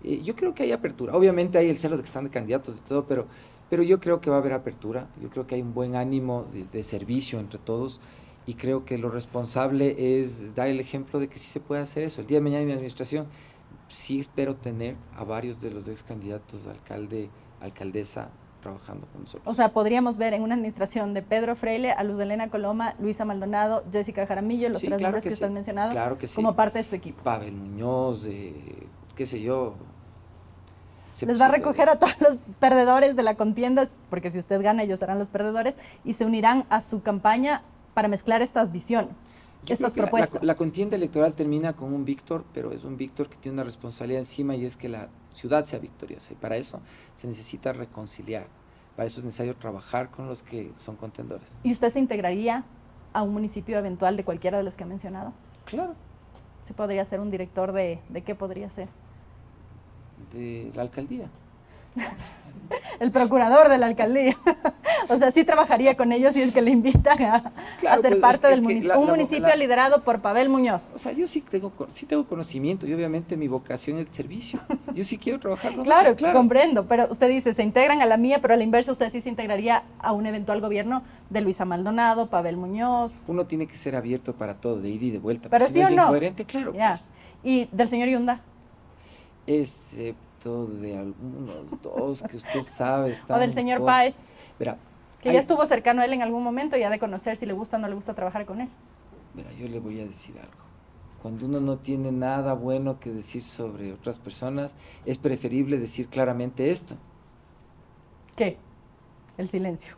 Yo creo que hay apertura. Obviamente hay el celo de que están de candidatos y todo, pero yo creo que va a haber apertura. Yo creo que hay un buen ánimo de servicio entre todos. Y creo que lo responsable es dar el ejemplo de que sí se puede hacer eso. El día de mañana en mi administración sí espero tener a varios de los ex candidatos a alcalde, alcaldesa trabajando con nosotros. O sea, podríamos ver en una administración de Pedro Freile, a Luz Helena Coloma, Luisa Maldonado, Jessica Jaramillo, los 3 nombres que usted ha mencionado, claro que sí, como parte de su equipo. Pavel Muñoz, qué sé yo. Les va a recoger a todos los perdedores de la contienda, porque si usted gana, ellos serán los perdedores, y se unirán a su campaña para mezclar estas visiones, estas propuestas. La contienda electoral termina con un Víctor, pero es un Víctor que tiene una responsabilidad encima y es que la ciudad sea victoriosa. Y para eso se necesita reconciliar. Para eso es necesario trabajar con los que son contendores. ¿Y usted se integraría a un municipio eventual de cualquiera de los que ha mencionado? Claro. ¿Se podría ser un director de qué podría ser? De la alcaldía. El procurador de la alcaldía. O sea, sí trabajaría con ellos si es que le invitan a ser parte del municipio. Un municipio liderado por Pavel Muñoz. O sea, yo sí tengo conocimiento y obviamente mi vocación es el servicio. Yo sí quiero trabajar. Claro, comprendo, pero usted dice, se integran a la mía, pero a la inversa usted sí se integraría a un eventual gobierno de Luisa Maldonado, Pavel Muñoz. Uno tiene que ser abierto para todo, de ida y de vuelta. Pero sí o no. Incoherente, claro. Pues. ¿Y del señor Yunda? Excepto de algunos 2 que usted sabe. O del señor Páez. Verá, que ya estuvo cercano a él en algún momento y ha de conocer si le gusta o no le gusta trabajar con él. Mira, yo le voy a decir algo. Cuando uno no tiene nada bueno que decir sobre otras personas, es preferible decir claramente esto. ¿Qué? El silencio.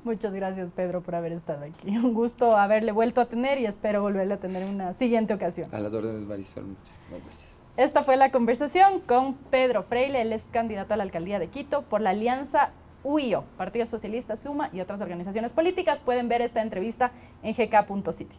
Muchas gracias, Pedro, por haber estado aquí. Un gusto haberle vuelto a tener y espero volverle a tener en una siguiente ocasión. A las órdenes, Marisol. Muchísimas gracias. Esta fue la conversación con Pedro Freile, él es candidato a la alcaldía de Quito por la alianza UIO, Partido Socialista, Suma y otras organizaciones políticas. Pueden ver esta entrevista en gk.city.